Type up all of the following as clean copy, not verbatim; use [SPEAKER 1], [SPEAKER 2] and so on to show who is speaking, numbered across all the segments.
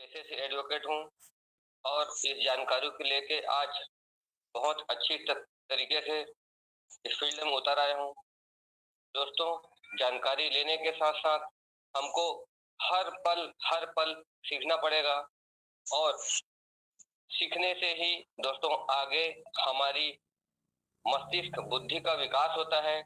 [SPEAKER 1] पेशे से एडवोकेट हूँ और इस जानकारी को लेके आज बहुत अच्छी तरीके से इस फील्ड में उतर आया हूँ। दोस्तों, जानकारी लेने के साथ साथ हमको हर पल सीखना पड़ेगा और सीखने से ही दोस्तों आगे हमारी मस्तिष्क बुद्धि का विकास होता है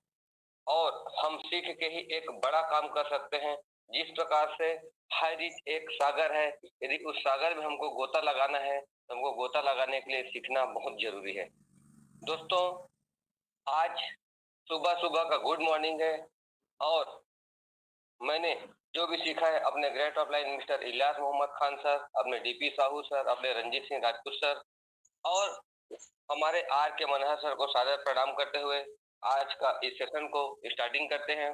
[SPEAKER 1] और हम सीख के ही एक बड़ा काम कर सकते हैं। जिस प्रकार से हर एक सागर है, यदि उस सागर में हमको गोता लगाना है तो हमको गोता लगाने के लिए सीखना बहुत जरूरी है। दोस्तों, आज सुबह सुबह का गुड मॉर्निंग है और मैंने जो भी सीखा है अपने great offline mister Ilyas Mohammad Khan sir, अपने डीपी साहू सर, अपने रंजीत सिंह राजपूत सर और हमारे आर के मनहर सर को सादर प्रणाम करते हुए आज का इस सेशन को स्टार्टिंग करते हैं।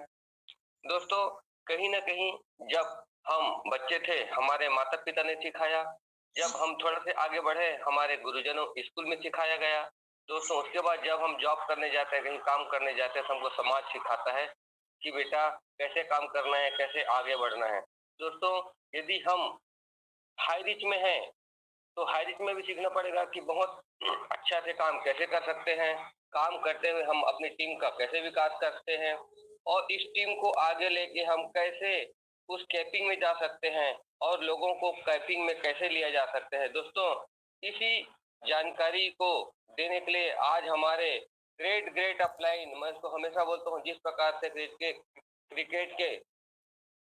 [SPEAKER 1] दोस्तों, कहीं ना कहीं जब हम बच्चे थे हमारे माता पिता ने सिखाया, जब हम थोड़ा से आगे बढ़े हमारे गुरुजनों स्कूल में सिखाया गया। दोस्तों, उसके बाद जब हम जॉब करने जाते हैं, कहीं काम करने जाते हैं तो हमको समाज सिखाता है कि बेटा कैसे काम करना है, कैसे आगे बढ़ना है। दोस्तों, यदि हम हाई रिच में हैं तो हाई रिच में भी सीखना पड़ेगा कि बहुत अच्छा से काम कैसे कर सकते हैं, काम करते हुए हम अपनी टीम का कैसे विकास करते हैं और इस टीम को आगे लेके हम कैसे उस कैपिंग में जा सकते हैं और लोगों को कैपिंग में कैसे लिया जा सकता है। दोस्तों, इसी जानकारी को देने के लिए आज हमारे ग्रेट अपलाइन, मैं इसको हमेशा बोलता हूँ, जिस प्रकार से क्रिकेट के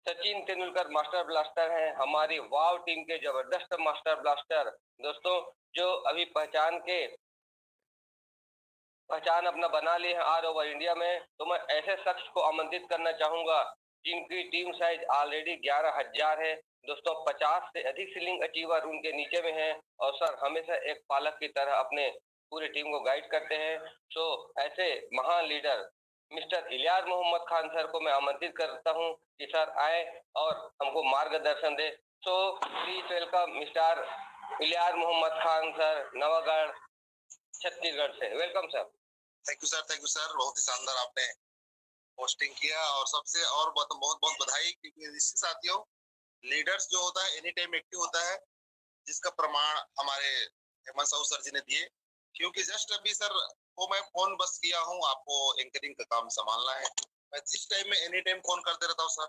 [SPEAKER 1] सचिन तेंदुलकर मास्टर ब्लास्टर हैं, हमारी वाव टीम के जबरदस्त मास्टर ब्लास्टर दोस्तों, जो अभी पहचान अपना बना ली है ऑल ओवर इंडिया में, तो मैं ऐसे शख्स को आमंत्रित करना चाहूंगा जिनकी टीम साइज ऑलरेडी 11,000 है। दोस्तों, 50 से अधिक सीलिंग अचीवर उनके नीचे में हैं और सर हमेशा एक पालक की तरह अपने पूरी टीम को गाइड करते हैं। सो ऐसे महान leader mister Ilyas Mohammad Khan sir को मैं आमंत्रित करता हूं कि सर आए और हमको मार्गदर्शन दे। So please welcome mister Ilyas Mohammad Khan sir, Navagarh Chhattisgarh से। Welcome sir.
[SPEAKER 2] Thank you sir, बहुत ही शानदार आपने पोस्टिंग किया और सबसे और बहुत बहुत बहुत बधाई, क्योंकि इससे साथियों लीडर्स जो होता है एनी टाइम एक्टिव होता है, जिसका प्रमाण हमारे हेमंत साहू सर जी ने दिए। क्योंकि जस्ट अभी सर को मैं फोन बस किया हूँ, आपको एंकरिंग का काम संभालना है। मैं जिस टाइम में एनी टाइम फोन करते रहता हूँ सर,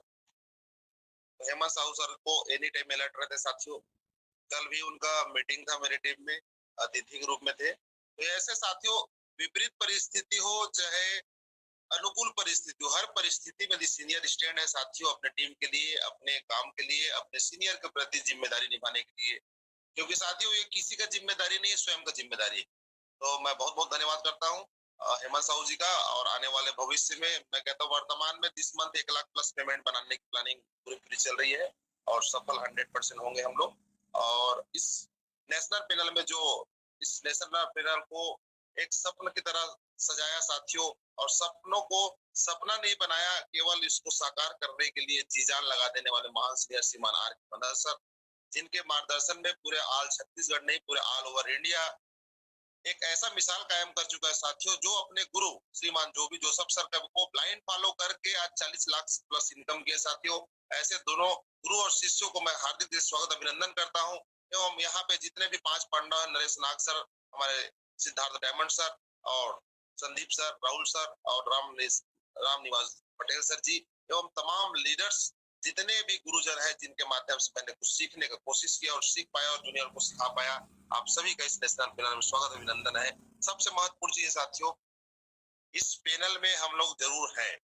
[SPEAKER 2] तो हेमंत साहू सर को एनी टाइम अलर्ट रहते साथियों। कल भी उनका मीटिंग था मेरे टीम में, अतिथि के रूप में थे। तो ऐसे साथियों विपरीत परिस्थिति हो चाहे अनुकूल परिस्थिति हो, हर परिस्थिति में सीनियर स्टैंड है साथियों, अपने टीम के लिए, अपने काम के लिए, अपने सीनियर के प्रति जिम्मेदारी निभाने के लिए। क्योंकि साथियों ये किसी का जिम्मेदारी नहीं है, स्वयं का जिम्मेदारी है। तो मैं बहुत बहुत धन्यवाद करता हूँ हेमंत साहू जी का। और आने वाले भविष्य में मैं कहता हूँ वर्तमान में this month 1 lakh plus payment बनाने की प्लानिंग पूरी चल रही है और सफल 100% होंगे हम लोग। और इस नेशनल पैनल में जो इस नेशनल पैनल को एक स्वप्न की तरह सजाया साथियों, और सपनों को सपना नहीं बनाया, केवल इसको साकार करने के लिए जी जान लगा देने वाले महान सीनियर श्रीमान आर के मनहर सर, जिनके मार्गदर्शन में पूरे ऑल छत्तीसगढ़ नहीं पूरे ऑल ओवर इंडिया एक ऐसा मिसाल कायम कर चुका है साथियों, जो अपने गुरु श्रीमान जो भी जोसेफ सर को ब्लाइंड फॉलो करके आज 40 लाख प्लस इनकम किए साथियों। ऐसे दोनों गुरु और शिष्यों को मैं हार्दिक स्वागत अभिनंदन करता हूँ। एवं यहाँ पे जितने भी 5 पांडव, नरेश नाग सर, हमारे सिद्धार्थ डायमंड सर और संदीप सर, राहुल सर और राम निवास पटेल सर जी, एवं तमाम लीडर्स जितने भी गुरुजन है, जिनके माध्यम से मैंने कुछ सीखने का कोशिश किया और सीख पाया और जूनियर को सिखा पाया, आप सभी का इस नेशनल पैनल में स्वागत अभिनंदन है। सबसे महत्वपूर्ण चीज साथियों, इस पैनल में हम लोग जरूर हैं।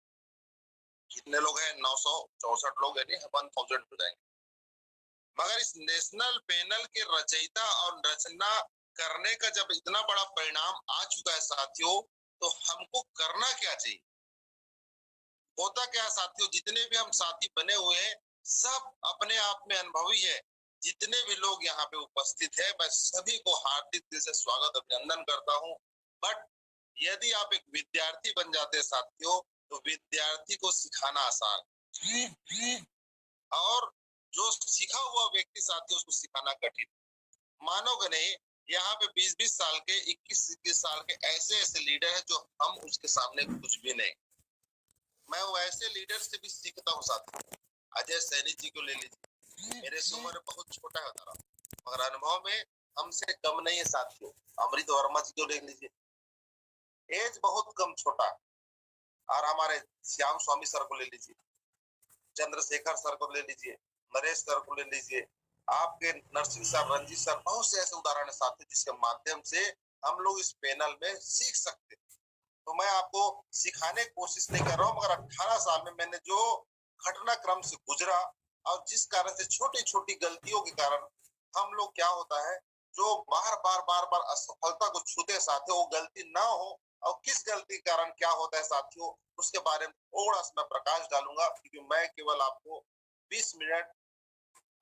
[SPEAKER 2] कितने लोग हैं? 964 लोग, यानी 1000 हो जाएंगे। मगर इस नेशनल पैनल के रचयिता और रचना करने का जब इतना बड़ा परिणाम आ चुका है साथियों, तो हमको करना क्या चाहिए? होता क्या साथियों, जितने भी हम साथी बने हुए हैं सब अपने आप में अनुभवी है। जितने भी लोग यहाँ पे उपस्थित है, मैं सभी को हार्दिक दिल से स्वागत अभिनंदन करता हूँ। बट यदि आप एक विद्यार्थी बन जाते हैं साथियों, तो विद्यार्थी को सिखाना आसान और जो सीखा हुआ व्यक्ति साथियों उसको सिखाना कठिन। मानोगे नहीं, यहाँ पे 20-20 साल के, 21-21 साल के ऐसे ऐसे लीडर है जो हम उसके सामने कुछ भी नहीं। मैं वो ऐसे लीडर से भी सीखता हूँ साथियों। अजय सैनी जी को ले लीजिए, मेरे से उम्र बहुत छोटा है तारा, मगर अनुभव में हमसे कम नहीं है साथियों। अमृत वर्मा जी को ले लीजिए, एज बहुत कम छोटा। और हमारे श्याम स्वामी सर को ले लीजिए, चंद्रशेखर सर को ले लीजिए, नरेश सर को ले लीजिए, आपके नरसिंह सर, रंजीत सर, बहुत से ऐसे उदाहरण है साथियों जिसके माध्यम से हम लोग इस पैनल में सीख सकते हैं। तो मैं आपको सिखाने की कोशिश नहीं कर रहा हूँ, मगर 18 साल में मैंने जो घटनाक्रम से गुजरा और जिस कारण से छोटी छोटी गलतियों के कारण हम लोग क्या होता है, जो बार बार असफलता को छूते साथियों, वो गलती ना हो और किस गलती के कारण क्या होता है साथियों, उसके बारे में थोड़ा सा मैं प्रकाश डालूंगा, क्योंकि मैं केवल आपको 20 मिनट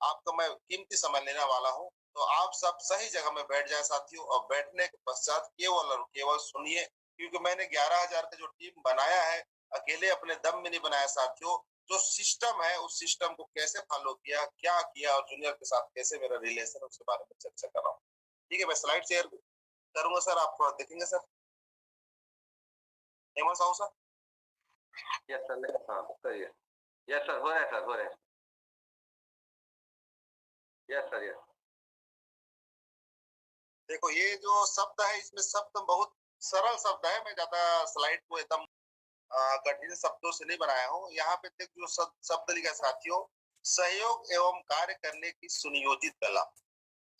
[SPEAKER 2] आपका मैं कीमती समय लेने वाला हूँ। तो आप सब सही जगह में बैठ जाए साथियों, और बैठने के पश्चात केवल और केवल सुनिए, क्योंकि मैंने 11,000 का जो टीम बनाया है, अकेले अपने दम में नहीं बनाया साथियों। जो सिस्टम है, उस सिस्टम को कैसे फॉलो किया, क्या किया, और जूनियर के साथ कैसे मेरा रिलेशन है, उसके बारे में चर्चा कर रहा हूँ। ठीक है, मैं स्लाइड शेयर करूंगा सर, आप थोड़ा देखेंगे sir. Hemant Sahu sir.
[SPEAKER 1] Yes sir, हाँ करिए। यस सर, हो रहा है सर, हो रहा है। Yes sir, yes.
[SPEAKER 2] देखो ये जो शब्द है, इसमें शब्द बहुत सरल शब्द है, मैं ज्यादा स्लाइड को एकदम कठिन शब्दों से नहीं बनाया हूँ। यहाँ पे देख जो शब्द लिखा है साथियों, सहयोग एवं कार्य करने की सुनियोजित कला।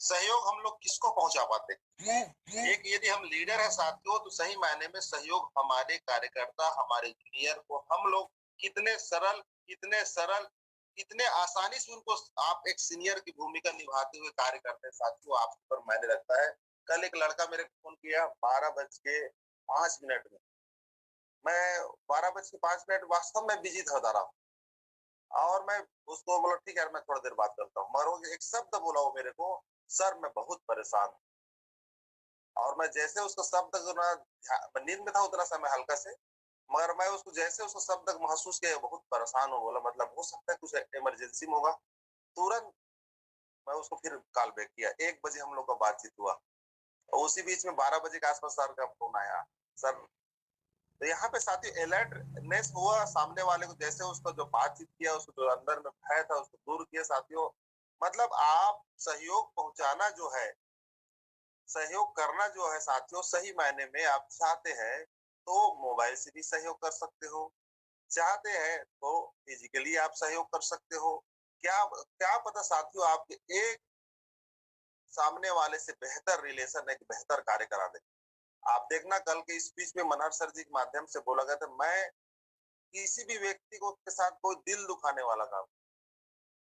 [SPEAKER 2] सहयोग हम लोग किसको पहुंचा पाते हैं? एक यदि हम लीडर है साथियों, तो सही मायने में सहयोग हमारे कार्यकर्ता, हमारे जूनियर को हम लोग कितने सरल कितने आसानी से उनको, आप एक सीनियर की भूमिका निभाते हुए कार्य करते हैं साथियों, आपके ऊपर मायने रखता है। कल एक लड़का मेरे को फोन किया 12:05 में, मैं 12:05 वास्तव में बिजी था रहा, और मैं उसको बोला ठीक है मैं थोड़ी देर बात करता हूँ, मगर वो एक शब्द बोला वो मेरे को, सर मैं बहुत परेशान हूँ। और मैं जैसे उसको शब्द सुना, नींद में था उतना समय हल्का से, मगर मैं उसको जैसे उसको शब्द महसूस किया, बहुत परेशान हो, बोला मतलब हो सकता है कुछ इमरजेंसी में होगा। तुरंत मैं उसको फिर कॉल बैक किया, 1 बजे हम लोग का बातचीत हुआ, और उसी बीच में 12 बजे के आसपास सर का फोन आया। सर, तो यहाँ पे साथियों अलर्टनेस हुआ सामने वाले को, जैसे उसको जो बातचीत किया, उसको जो अंदर में भय था उसको दूर किया साथियों। मतलब आप सहयोग पहुंचाना जो है, सहयोग करना जो है साथियों, सही मायने में आप चाहते हैं तो मोबाइल से भी सहयोग कर सकते हो, चाहते हैं तो फिजिकली आप सहयोग कर सकते हो। क्या क्या पता साथियों, आपके एक सामने वाले से बेहतर रिलेशन, एक बेहतर कार्य करा दे। आप देखना कल के स्पीच में मनहर सर जी के माध्यम से बोला गया था, मैं किसी भी व्यक्ति को के साथ कोई दिल दुखाने वाला काम,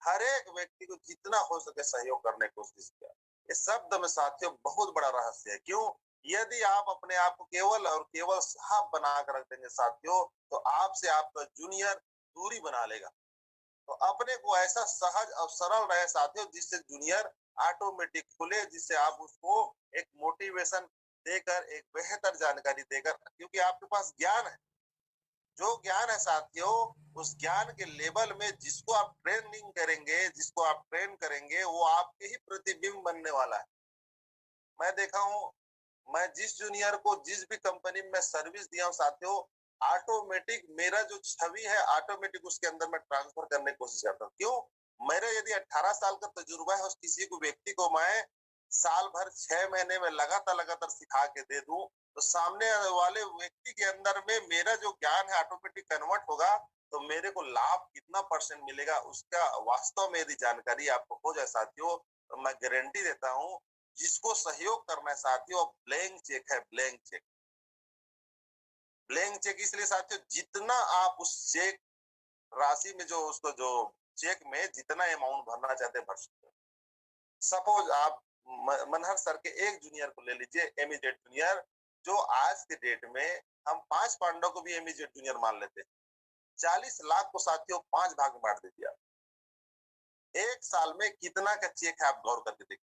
[SPEAKER 2] हर एक व्यक्ति को जितना हो सके सहयोग करने की कोशिश किया। इस शब्द में साथियों बहुत बड़ा रहस्य है। क्यों? यदि आप अपने आप को केवल और केवल साफ बना कर रख देंगे साथियों, तो आपसे आपका जूनियर दूरी बना लेगा। तो अपने को ऐसा सहज और सरल रहे साथियों, जिससे जूनियर ऑटोमेटिक खुले, जिससे आप उसको एक मोटिवेशन देकर, एक बेहतर जानकारी देकर, क्योंकि आपके पास ज्ञान है, जो ज्ञान है साथियों, उस ज्ञान के लेवल में जिसको आप ट्रेनिंग करेंगे, जिसको आप ट्रेन करेंगे, वो आपके ही प्रतिबिंब बनने वाला है। मैं देखा हूँ, मैं जिस जूनियर को जिस भी कंपनी में सर्विस दिया हूँ साथियों, ऑटोमेटिक मेरा जो छवि है ऑटोमेटिक उसके अंदर मैं ट्रांसफर करने की कोशिश करता हूँ। क्यों? मेरा यदि 18 साल का तजुर्बा है, उस किसी को व्यक्ति को मैं साल भर 6 महीने में लगातार लगातार सिखा के दे दूं, तो सामने वाले व्यक्ति के अंदर में मेरा जो ज्ञान है ऑटोमेटिक कन्वर्ट होगा। तो मेरे को लाभ कितना परसेंट मिलेगा, उसका वास्तव में यदि जानकारी आपको हो जाए साथियों, तो मैं गारंटी देता हूँ, जिसको सहयोग करना है साथियों, ब्लैंक चेक है, ब्लैंक चेक। ब्लैंक चेक इसलिए साथियों, जितना आप उस चेक राशि में जो उसको जो चेक में जितना अमाउंट भरना चाहते हैं भर सकते हैं। सपोज आप मनहर सर के एक जूनियर को ले लीजिए, एमिजेट जूनियर, जो आज के डेट में हम 5 पांडव को भी एमिजेट जूनियर मान लेते हैं। 40 लाख को साथियों 5 भाग में बांट दीजिए। एक साल में कितना का चेक है, आप गौर करके देखिए।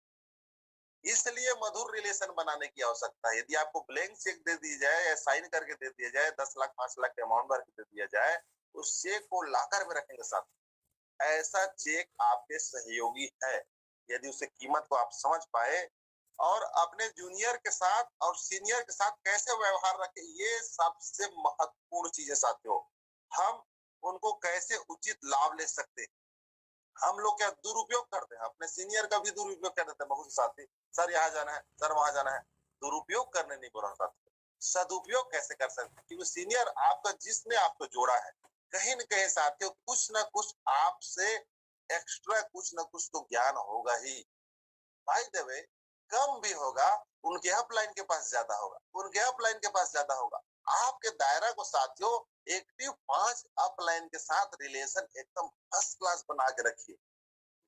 [SPEAKER 2] इसलिए मधुर रिलेशन बनाने की आवश्यकता है। यदि आपको ब्लैंक चेक दे दी जाए या साइन करके दे दिया जाए, 10 लाख 5 लाख के अमाउंट भर के दे दिया जाए, उस चेक को लाकर में रखेंगे साथ, ऐसा चेक आपके सहयोगी है। यदि उसे कीमत को आप समझ पाए, और अपने जूनियर के साथ और सीनियर के साथ कैसे व्यवहार रखें, ये सबसे महत्वपूर्ण चीज है साथियों। हम उनको कैसे उचित लाभ ले सकते हैं, हम लोग क्या दुरुपयोग करते हैं, अपने सीनियर का भी दुरुपयोग कर देते हैं बहुत से साथी। सर यहाँ जाना है, सर वहां जाना है। दुरुपयोग करने नहीं बोल रहा साथी, सदुपयोग कैसे कर सकते हैं, क्योंकि सीनियर आपका, जिसने आपको जोड़ा है, कहीं न कहीं साथियों कुछ ना कुछ आपसे एक्स्ट्रा कुछ ना कुछ तो ज्ञान होगा ही। बाय द वे, कम भी होगा, उनके अपलाइन के पास ज्यादा होगा, उनके अपलाइन के पास ज्यादा होगा। आपके दायरा को साथियों एक्टिव 5 अपलाइन के साथ रिलेशन एकदम फर्स्ट क्लास बना के रखिए।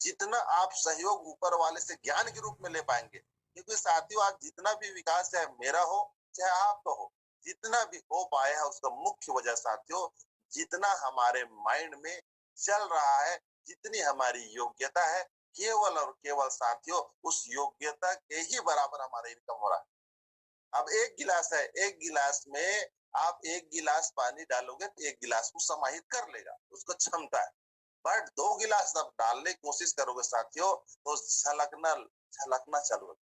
[SPEAKER 2] जितना आप सहयोग ऊपर वाले से ज्ञान के रूप में ले पाएंगे, क्योंकि साथियों आज जितना भी विकास चाहे मेरा हो चाहे आपका हो, जितना भी हो पाया है उसका मुख्य वजह साथियों, जितना हमारे माइंड में चल रहा है, जितनी हमारी योग्यता है, केवल और केवल साथियों उस योग्यता के ही बराबर हमारा इनकम हो रहा है। अब एक गिलास है, एक गिलास में आप एक गिलास पानी डालोगे तो एक गिलास को समाहित कर लेगा, उसको क्षमता है। बट 2 गिलास जब डालने की कोशिश करोगे साथियों तो छलकना छलकना चालू होगा।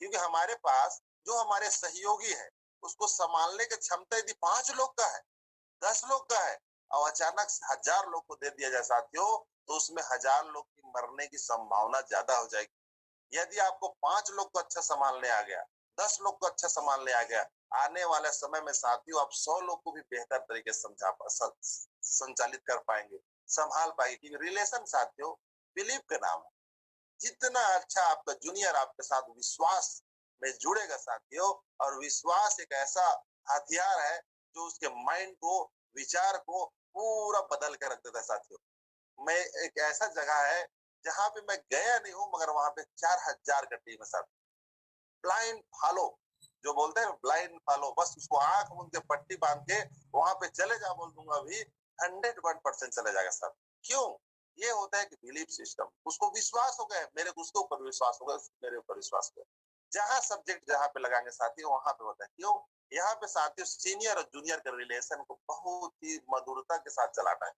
[SPEAKER 2] क्योंकि हमारे पास जो हमारे सहयोगी है उसको संभालने की क्षमता यदि 5 लोग का है, 10 लोग का है, और अचानक 1000 लोग को दे दिया जाए साथियों, तो उसमें 1000 लोग की मरने की संभावना ज्यादा हो जाएगी। यदि आपको 5 लोग को अच्छा संभालने आ गया, 10 लोग को अच्छा संभालने आ गया, आने वाले समय में साथियों आप 100 लोग को भी बेहतर तरीके से संचालित कर पाएंगे, संभाल पाएंगे। क्योंकि रिलेशन साथियों बिलीव का नाम है। जितना अच्छा आपका जूनियर आपके साथ विश्वास में जुड़ेगा साथियों, और विश्वास एक ऐसा हथियार है जो उसके माइंड को, विचार को पूरा बदल के रख देता है साथियों। मैं एक ऐसा जगह है जहां पे मैं गया नहीं हूं, मगर वहां पे 4000 का टीम है साथ। ब्लाइंड फॉलो जो बोलते हैं, ब्लाइंड फॉलो, बस उसको आंख मूंद के पट्टी बांध के वहां पे चले जा बोल दूंगा भी 101% चले जाएगा साहब। क्यों? ये होता है कि बिलीफ सिस्टम, उसको विश्वास हो गया, मेरे उसके ऊपर विश्वास होगा, मेरे ऊपर विश्वास होगा। जहां सब्जेक्ट जहां पे लगाएंगे साथियों वहां पे होता है। क्यों? यहाँ पे साथियों सीनियर और जूनियर के रिलेशन को बहुत ही मधुरता के साथ चलाना है।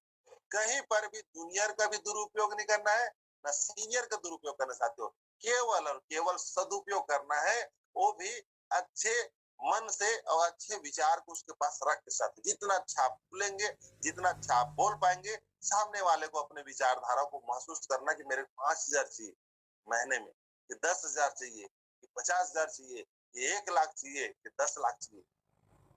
[SPEAKER 2] कहीं पर भी जूनियर का भी दुरुपयोग नहीं करना है, ना सीनियर का दुरुपयोग करना साथियों। केवल और केवल सदुपयोग करना है, वो भी अच्छे मन से और अच्छे विचार को उसके पास रख के साथ। जितना अच्छा आप बोलेंगे, जितना अच्छा आप बोल पाएंगे, सामने वाले को अपने विचारधारा को महसूस करना कि मेरे 5000 चाहिए महीने में, कि 10,000 चाहिए, कि 50,000 चाहिए, कि 1 लाख चाहिए, कि 10 लाख चाहिए।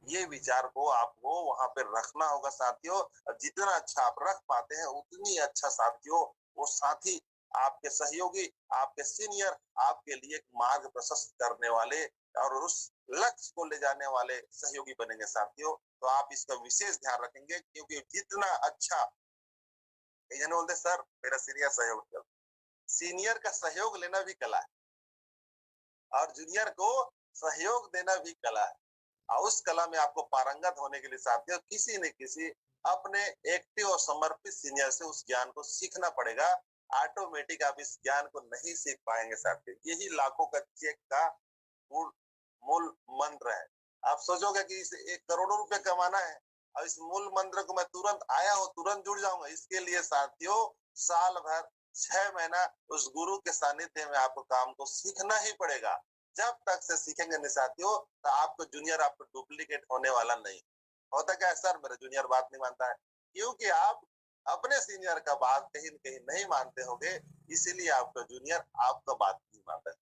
[SPEAKER 2] ये विचार को आपको वहां पे रखना होगा साथियों। और जितना अच्छा आप रख पाते हैं उतनी अच्छा साथियों वो साथी, आपके सहयोगी, आपके सीनियर आपके लिए एक मार्ग प्रशस्त करने वाले और उस लक्ष्य को ले जाने वाले सहयोगी बनेंगे साथियों। तो आप इसका विशेष ध्यान रखेंगे, क्योंकि जितना अच्छा, ये बोलते सर मेरा सीनियर सहयोग कर, सीनियर का सहयोग लेना भी कला है और जूनियर को सहयोग देना भी कला है। और उस कला में आपको पारंगत होने के लिए साथियों किसी न किसी अपने एक्टिव और समर्पित सीनियर से उस ज्ञान को सीखना पड़ेगा। ऑटोमेटिक आप इस ज्ञान को नहीं सीख पाएंगे साथियों। यही लाखों का चेक का मूल मूल मंत्र है। आप सोचोगे कि इसे 1 करोड़ रुपए कमाना है और इस मूल मंत्र को मैं तुरंत आया हूँ तुरंत जुड़ जाऊंगा, इसके लिए साथियों साल भर 6 महीना उस गुरु के सानिध्य में आपको काम को सीखना ही पड़ेगा। जब तक से सीखेंगे नहीं साथियों, तो आपको जूनियर आपको डुप्लीकेट होने वाला नहीं। होता क्या है सर, मेरा जूनियर बात नहीं मानता है, क्योंकि आप अपने सीनियर का बात कहीं न कहीं नहीं मानते होगे, इसीलिए आपका जूनियर आपका बात नहीं मानता है।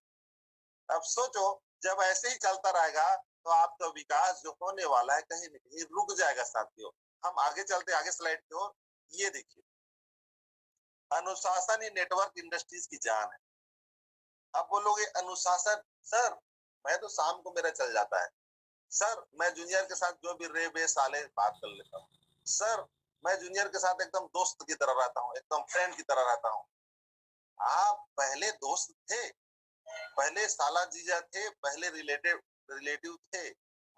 [SPEAKER 2] अब सोचो, जब ऐसे ही चलता रहेगा तो आपका विकास जो होने वाला है कहीं न कहीं रुक जाएगा साथियों। हम आगे चलते, आगे स्लाइड की ओर। ये देखिए, अनुशासन ही नेटवर्क इंडस्ट्रीज की जान है। अब बोलोगे अनुशासन, सर मैं तो शाम को मेरा चल जाता है, सर मैं जूनियर के साथ जो भी रे बे साले बात कर लेता हूँ, सर मैं जूनियर के साथ एकदम दोस्त की तरह रहता हूँ, एकदम फ्रेंड की तरह रहता हूँ। आप पहले दोस्त थे, पहले साला जीजा थे, पहले रिलेटिव रिलेटिव थे,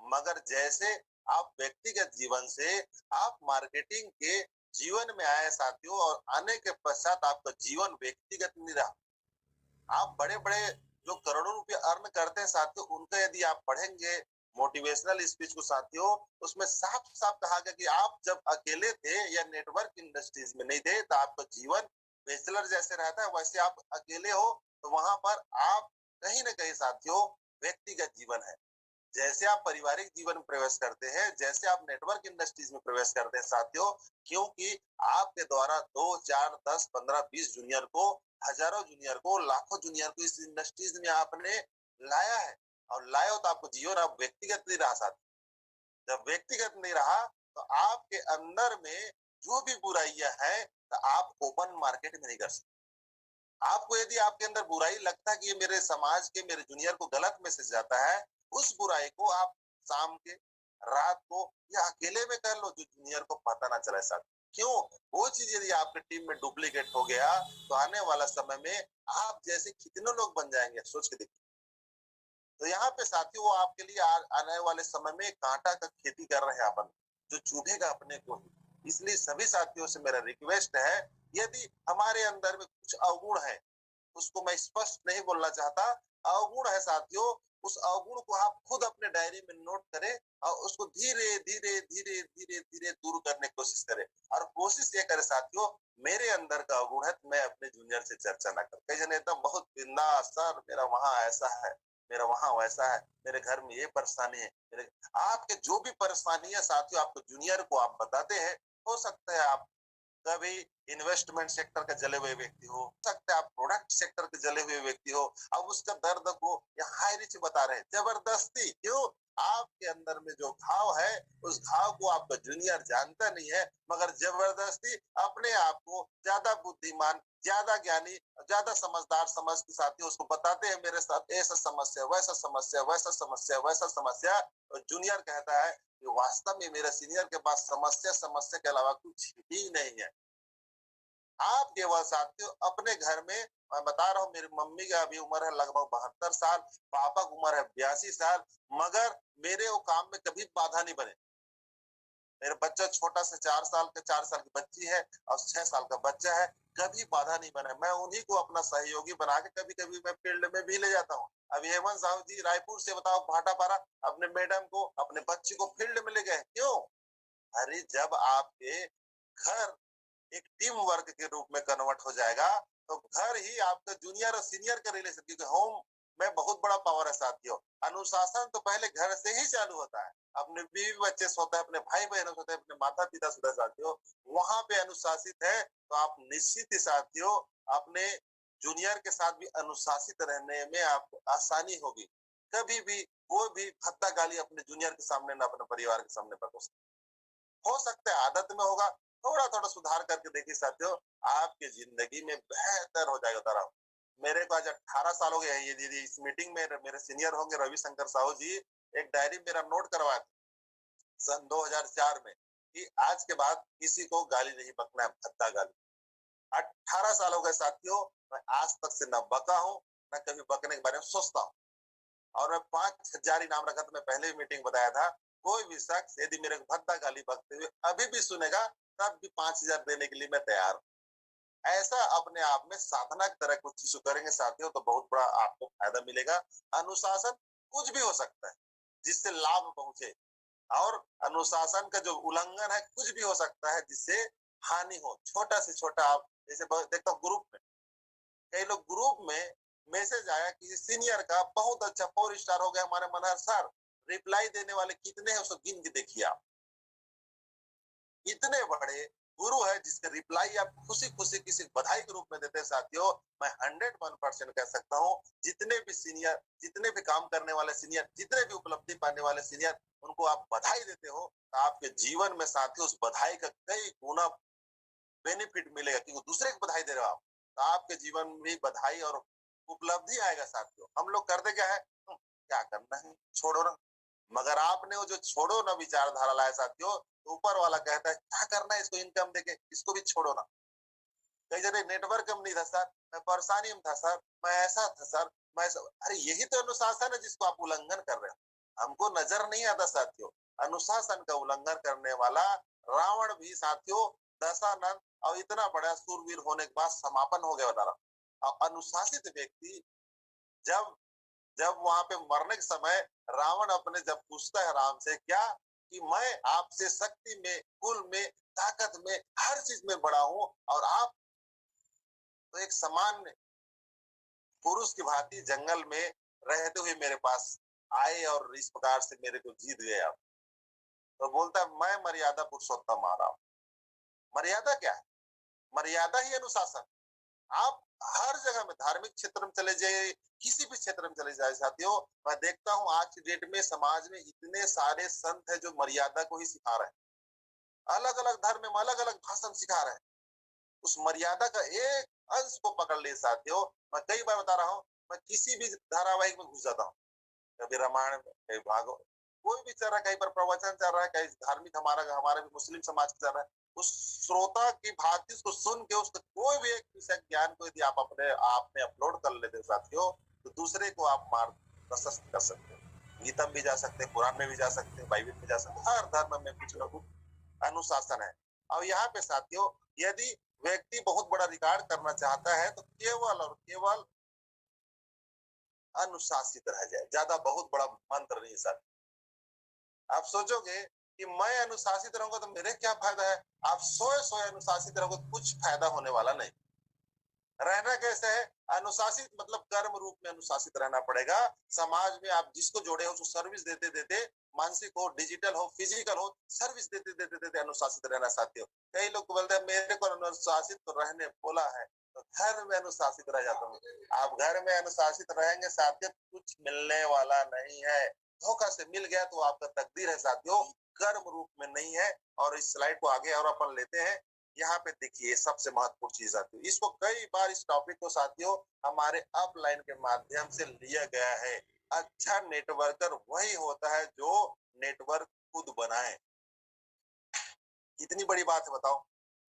[SPEAKER 2] मगर जैसे आप व्यक्तिगत जीवन से आप मार्केटिंग के जीवन में आए साथियों, और आने के पश्चात आपका जीवन व्यक्तिगत नहीं रहा। आप बड़े बड़े जो करोड़ों रुपए अर्न करते हैं साथियों, उनका यदि आप पढ़ेंगे मोटिवेशनल स्पीच को साथियों, उसमें साफ साफ कहा गया कि आप जब अकेले थे या नेटवर्क इंडस्ट्रीज में नहीं थे तो आपका जीवन बैचलर जैसे रहता है, वैसे आप अकेले हो तो वहां पर आप कहीं ना कहीं साथियों व्यक्तिगत जीवन है। जैसे आप पारिवारिक जीवन में प्रवेश करते हैं, जैसे आप नेटवर्क इंडस्ट्रीज में प्रवेश करते हैं साथियों, क्योंकि आपके द्वारा 2, 4, 10, 15, 20 जूनियर को, हजारों जूनियर को, लाखों जूनियर को इस इंडस्ट्रीज में आपने लाया है। और लाए हो तो आपको जीवन आप व्यक्तिगत नहीं रहा साथी। जब व्यक्तिगत नहीं रहा तो आपके अंदर में जो भी बुराइयां हैं तो आप ओपन मार्केट में नहीं कर सकते। आपको यदि आपके अंदर बुराई लगता है कि ये मेरे समाज के मेरे जूनियर को गलत मैसेज जाता है, उस बुराई को आप शाम के, रात को या अकेले में कर लो, जो जूनियर को पता ना चले साथ। क्यों? वो चीज यदि आपके टीम में डुप्लीकेट हो गया तो आने वाला समय में आप जैसे कितने लोग बन जाएंगे, सोच के देखिए। तो यहाँ पे साथियों, वो आपके लिए आने वाले समय में कांटा का खेती कर रहे हैं अपन, जो चुभेगा अपने को ही। इसलिए सभी साथियों से मेरा रिक्वेस्ट है, यदि हमारे अंदर में कुछ अवगुण है, उसको मैं स्पष्ट नहीं बोलना चाहता, अवगुण है साथियों, उस अवगुण को आप खुद अपने डायरी में नोट करें और उसको धीरे धीरे धीरे धीरे धीरे दूर करने की कोशिश करें। और कोशिश ये करें साथियों, मेरे अंदर का अवगुण है तो मैं अपने जूनियर से चर्चा ना करूं। कई जने एकदम बहुत बिंदास, सर मेरा वहां ऐसा है, मेरा वहां वैसा है, मेरे घर में ये परेशानी है, मेरे आपके जो भी परेशानी है साथियों, आपको जूनियर को आप बताते हैं। हो सकता है आप कभी इन्वेस्टमेंट सेक्टर का जले हुए व्यक्ति हो सकता है, आप प्रोडक्ट सेक्टर के जले हुए व्यक्ति हो, अब उसका दर्द को या हाई रिच बता रहे हैं जबरदस्ती। क्यों? आपके अंदर में जो घाव है, उस घाव को आपका जूनियर जानता नहीं है, मगर जबरदस्ती अपने आप को ज्यादा बुद्धिमान, ज्यादा ज्ञानी, ज्यादा समझदार समझ के साथ उसको बताते हैं, मेरे साथ ऐसा समस्या, वैसा समस्या, वैसा समस्या, वैसा समस्या। और जूनियर कहता है कि वास्तव में मेरे सीनियर के पास समस्या समस्या के अलावा कुछ ही नहीं है। आप केवल साथियों अपने घर में, मैं बता रहा हूँ, मेरी मम्मी का अभी उम्र है लगभग 72 साल, पापा की उम्र है 82 साल, मगर मेरे वो काम में कभी बाधा नहीं बने। मेरा बच्चा छोटा से 4 साल की बच्ची है और 6 साल का बच्चा है, कभी बाधा नहीं बना। मैं उन्हीं को अपना सहयोगी बना के कभी कभी मैं फील्ड में भी ले जाता हूँ। अब हेमंत साहू जी रायपुर से बताओ भाटापारा अपने मैडम को, अपने बच्ची को फील्ड में ले गए। क्यों? अरे जब आपके घर एक टीम वर्क के रूप में कन्वर्ट हो जाएगा तो घर ही आपका जूनियर और सीनियर का रिलेशन, क्योंकि होम में बहुत बड़ा पावर है साथियों। अनुशासन तो पहले घर से ही चालू होता है, अपने बीवी बच्चे से होता है, अपने भाई बहनों से होता है, अपने माता पिता से होता है साथियों। वहां पे अनुशासित है तो आप निश्चित ही साथियों अपने जूनियर के साथ भी अनुशासित रहने में आपको आसानी होगी। कभी भी वो भी भद्दा गाली अपने जूनियर के सामने ना अपने परिवार के सामने बरस। हो सकता है आदत में होगा, थोड़ा थोड़ा सुधार करके देखिए साथियों, आपकी जिंदगी में बेहतर हो जाएगा। तरह मेरे को आज 18 साल हो गए हैं, ये दीदी इस मीटिंग में मेरे सीनियर होंगे रविशंकर साहू जी, एक डायरी मेरा नोट करवाए सन 2004 में कि आज के बाद किसी को गाली नहीं बकना है, भद्दा गाली। 18 साल हो गए साथियों, मैं आज तक से न बका हूँ, न कभी बकने के बारे में सोचता हूँ। और मैं 5000 इनाम रखा था, मैं पहले भी मीटिंग बताया था। कोई भी शख्स यदि मेरे को भद्दा गाली बकते हुए अभी भी सुनेगा, तब भी 5000 देने के लिए मैं तैयार हूँ। ऐसा अपने आप में साधना की तरह कुछ चीज करेंगे साथियों तो बहुत बड़ा आपको फायदा मिलेगा। अनुशासन कुछ भी हो सकता है जिससे लाभ पहुंचे, और अनुशासन का जो उल्लंघन है कुछ भी हो सकता है जिससे हानि हो। छोटा से छोटा, आप जैसे देखता हूँ ग्रुप में, कई लोग ग्रुप में मैसेज आया कि सीनियर का बहुत अच्छा 4 स्टार हो गया हमारे मनहर सर, रिप्लाई देने वाले कितने हैं उसको गिन के देखिए आप। इतने बड़े गुरु है जिसके रिप्लाई आप खुशी खुशी किसी बधाई के रूप में देते हैं साथियों। मैं 101% कह सकता हूँ, जितने भी सीनियर, जितने भी काम करने वाले सीनियर, जितने भी उपलब्धि पाने वाले सीनियर, उनको आप बधाई देते हो तो आपके जीवन में साथियों उस बधाई का कई गुना बेनिफिट मिलेगा, क्योंकि दूसरे को बधाई दे रहे हो आप, तो आपके जीवन में भी बधाई और उपलब्धि आएगा साथियों। हम लोग करते क्या है, क्या करना है छोड़ो ना, मगर आपने वो जो छोड़ो ना विचारधारा लाया साथियों, तो ऊपर वाला कहता है क्या करना है इसको इनकम देके, इसको भी छोड़ो ना। कई जगह नेटवर्क में नहीं था सर, मैं परेशानी में था सर, मैं ऐसा था सर, मैं ऐसा। अरे यही तो अनुशासन है जिसको आप उल्लंघन कर रहे हो, हमको नजर नहीं आता साथियों। अनुशासन का उल्लंघन करने वाला रावण भी साथियों दशानन और इतना बड़ा सूरवीर होने के बाद समापन हो गया, बता रहा। और अनुशासित व्यक्ति जब जब वहां पे मरने के समय रावण अपने जब पूछता है राम से क्या, कि मैं आपसे शक्ति में, कुल में, ताकत में, हर चीज में बड़ा हूं, और आप तो एक सामान्य पुरुष की भांति जंगल में रहते हुए मेरे पास आए और इस प्रकार से मेरे को जीत गया। तो बोलता है मैं मर्यादा पुरुषोत्तम आ रहा हूँ। मर्यादा क्या है? मर्यादा ही अनुशासन। आप हर जगह में धार्मिक क्षेत्र में चले जाइए, किसी भी क्षेत्र में चले जाए साथियों, मैं देखता हूँ आज की डेट में समाज में इतने सारे संत है जो मर्यादा को ही सिखा रहे हैं। अलग अलग धर्म में अलग अलग भाषण सिखा रहे हैं। उस मर्यादा का एक अंश को पकड़ ले साथियों। मैं कई बार बता रहा हूँ, मैं किसी भी धारावाहिक में घुस जाता हूँ, कभी रामायण में, कभी भागवत, कोई भी चल रहा है, कहीं पर प्रवचन चल रहा है, कहीं धार्मिक हमारा भी मुस्लिम समाज चल रहा है, उस श्रोता की बात को सुन के उसका कोई भी एक विषय ज्ञान को यदि आप अपने आप में अपलोड कर लेते साथियों, तो दूसरे को आप मार्ग प्रशस्त कर सकते हो। गीता में भी जा सकते हैं, कुरान में भी जा सकते हैं, बाइबल में जा सकते हैं, हर धर्म में कुछ न कुछ अनुशासन है। और यहाँ पे साथियों, यदि व्यक्ति बहुत बड़ा रिकॉर्ड करना चाहता है तो केवल और केवल अनुशासित रह जाए, ज्यादा बहुत बड़ा मंत्र नहीं सर। आप सोचोगे कि मैं अनुशासित रहूंगा तो मेरे क्या फायदा है? आप सोए अनुशासित रहोगे तो कुछ फायदा होने वाला नहीं। रहना कैसे है? अनुशासित मतलब कर्म रूप में अनुशासित रहना पड़ेगा। समाज में आप जिसको जोड़े हो उसको सर्विस देते देते, मानसिक हो, डिजिटल हो, फिजिकल हो, सर्विस देते देते देते अनुशासित रहना साथियों। कई लोग बोलते हैं मेरे को अनुशासित तो रहने बोला है तो घर में अनुशासित रह जाता हूँ। आप घर में अनुशासित रहेंगे साथियों, कुछ मिलने वाला नहीं है। धोखा से मिल गया तो आपका तकदीर है साथियों, कर्म रूप में नहीं है। और इस स्लाइड को आगे और अपन लेते हैं। यहाँ पे देखिए सबसे महत्वपूर्ण चीज आती है, इसको कई बार इस टॉपिक को साथियों हमारे अपलाइन के माध्यम से लिया गया है। अच्छा नेटवर्कर वही होता है जो नेटवर्क खुद बनाए। कितनी बड़ी बात है बताओ।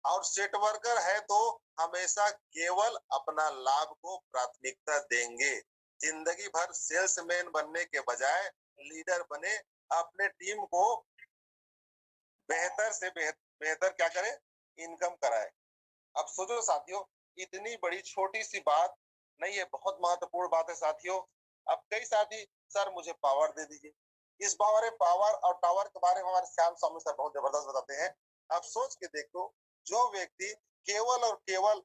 [SPEAKER 2] और सेट वर्कर है तो हमेशा केवल अपना लाभ को प्राथमिकता देंगे। जिंदगी भर सेल्समैन बनने के बजाय लीडर बने, अपने टीम को बेहतर से बेहतर क्या करे, इनकम कराए। अब सोचो साथियों, इतनी बड़ी छोटी सी बात नहीं है, बहुत महत्वपूर्ण बात है साथियों। अब कई साथी सर मुझे पावर दे दीजिए, इस बारे पावर और टावर के बारे में हमारे श्याम स्वामी सर बहुत जबरदस्त बताते हैं। अब सोच के देखो, जो व्यक्ति केवल और केवल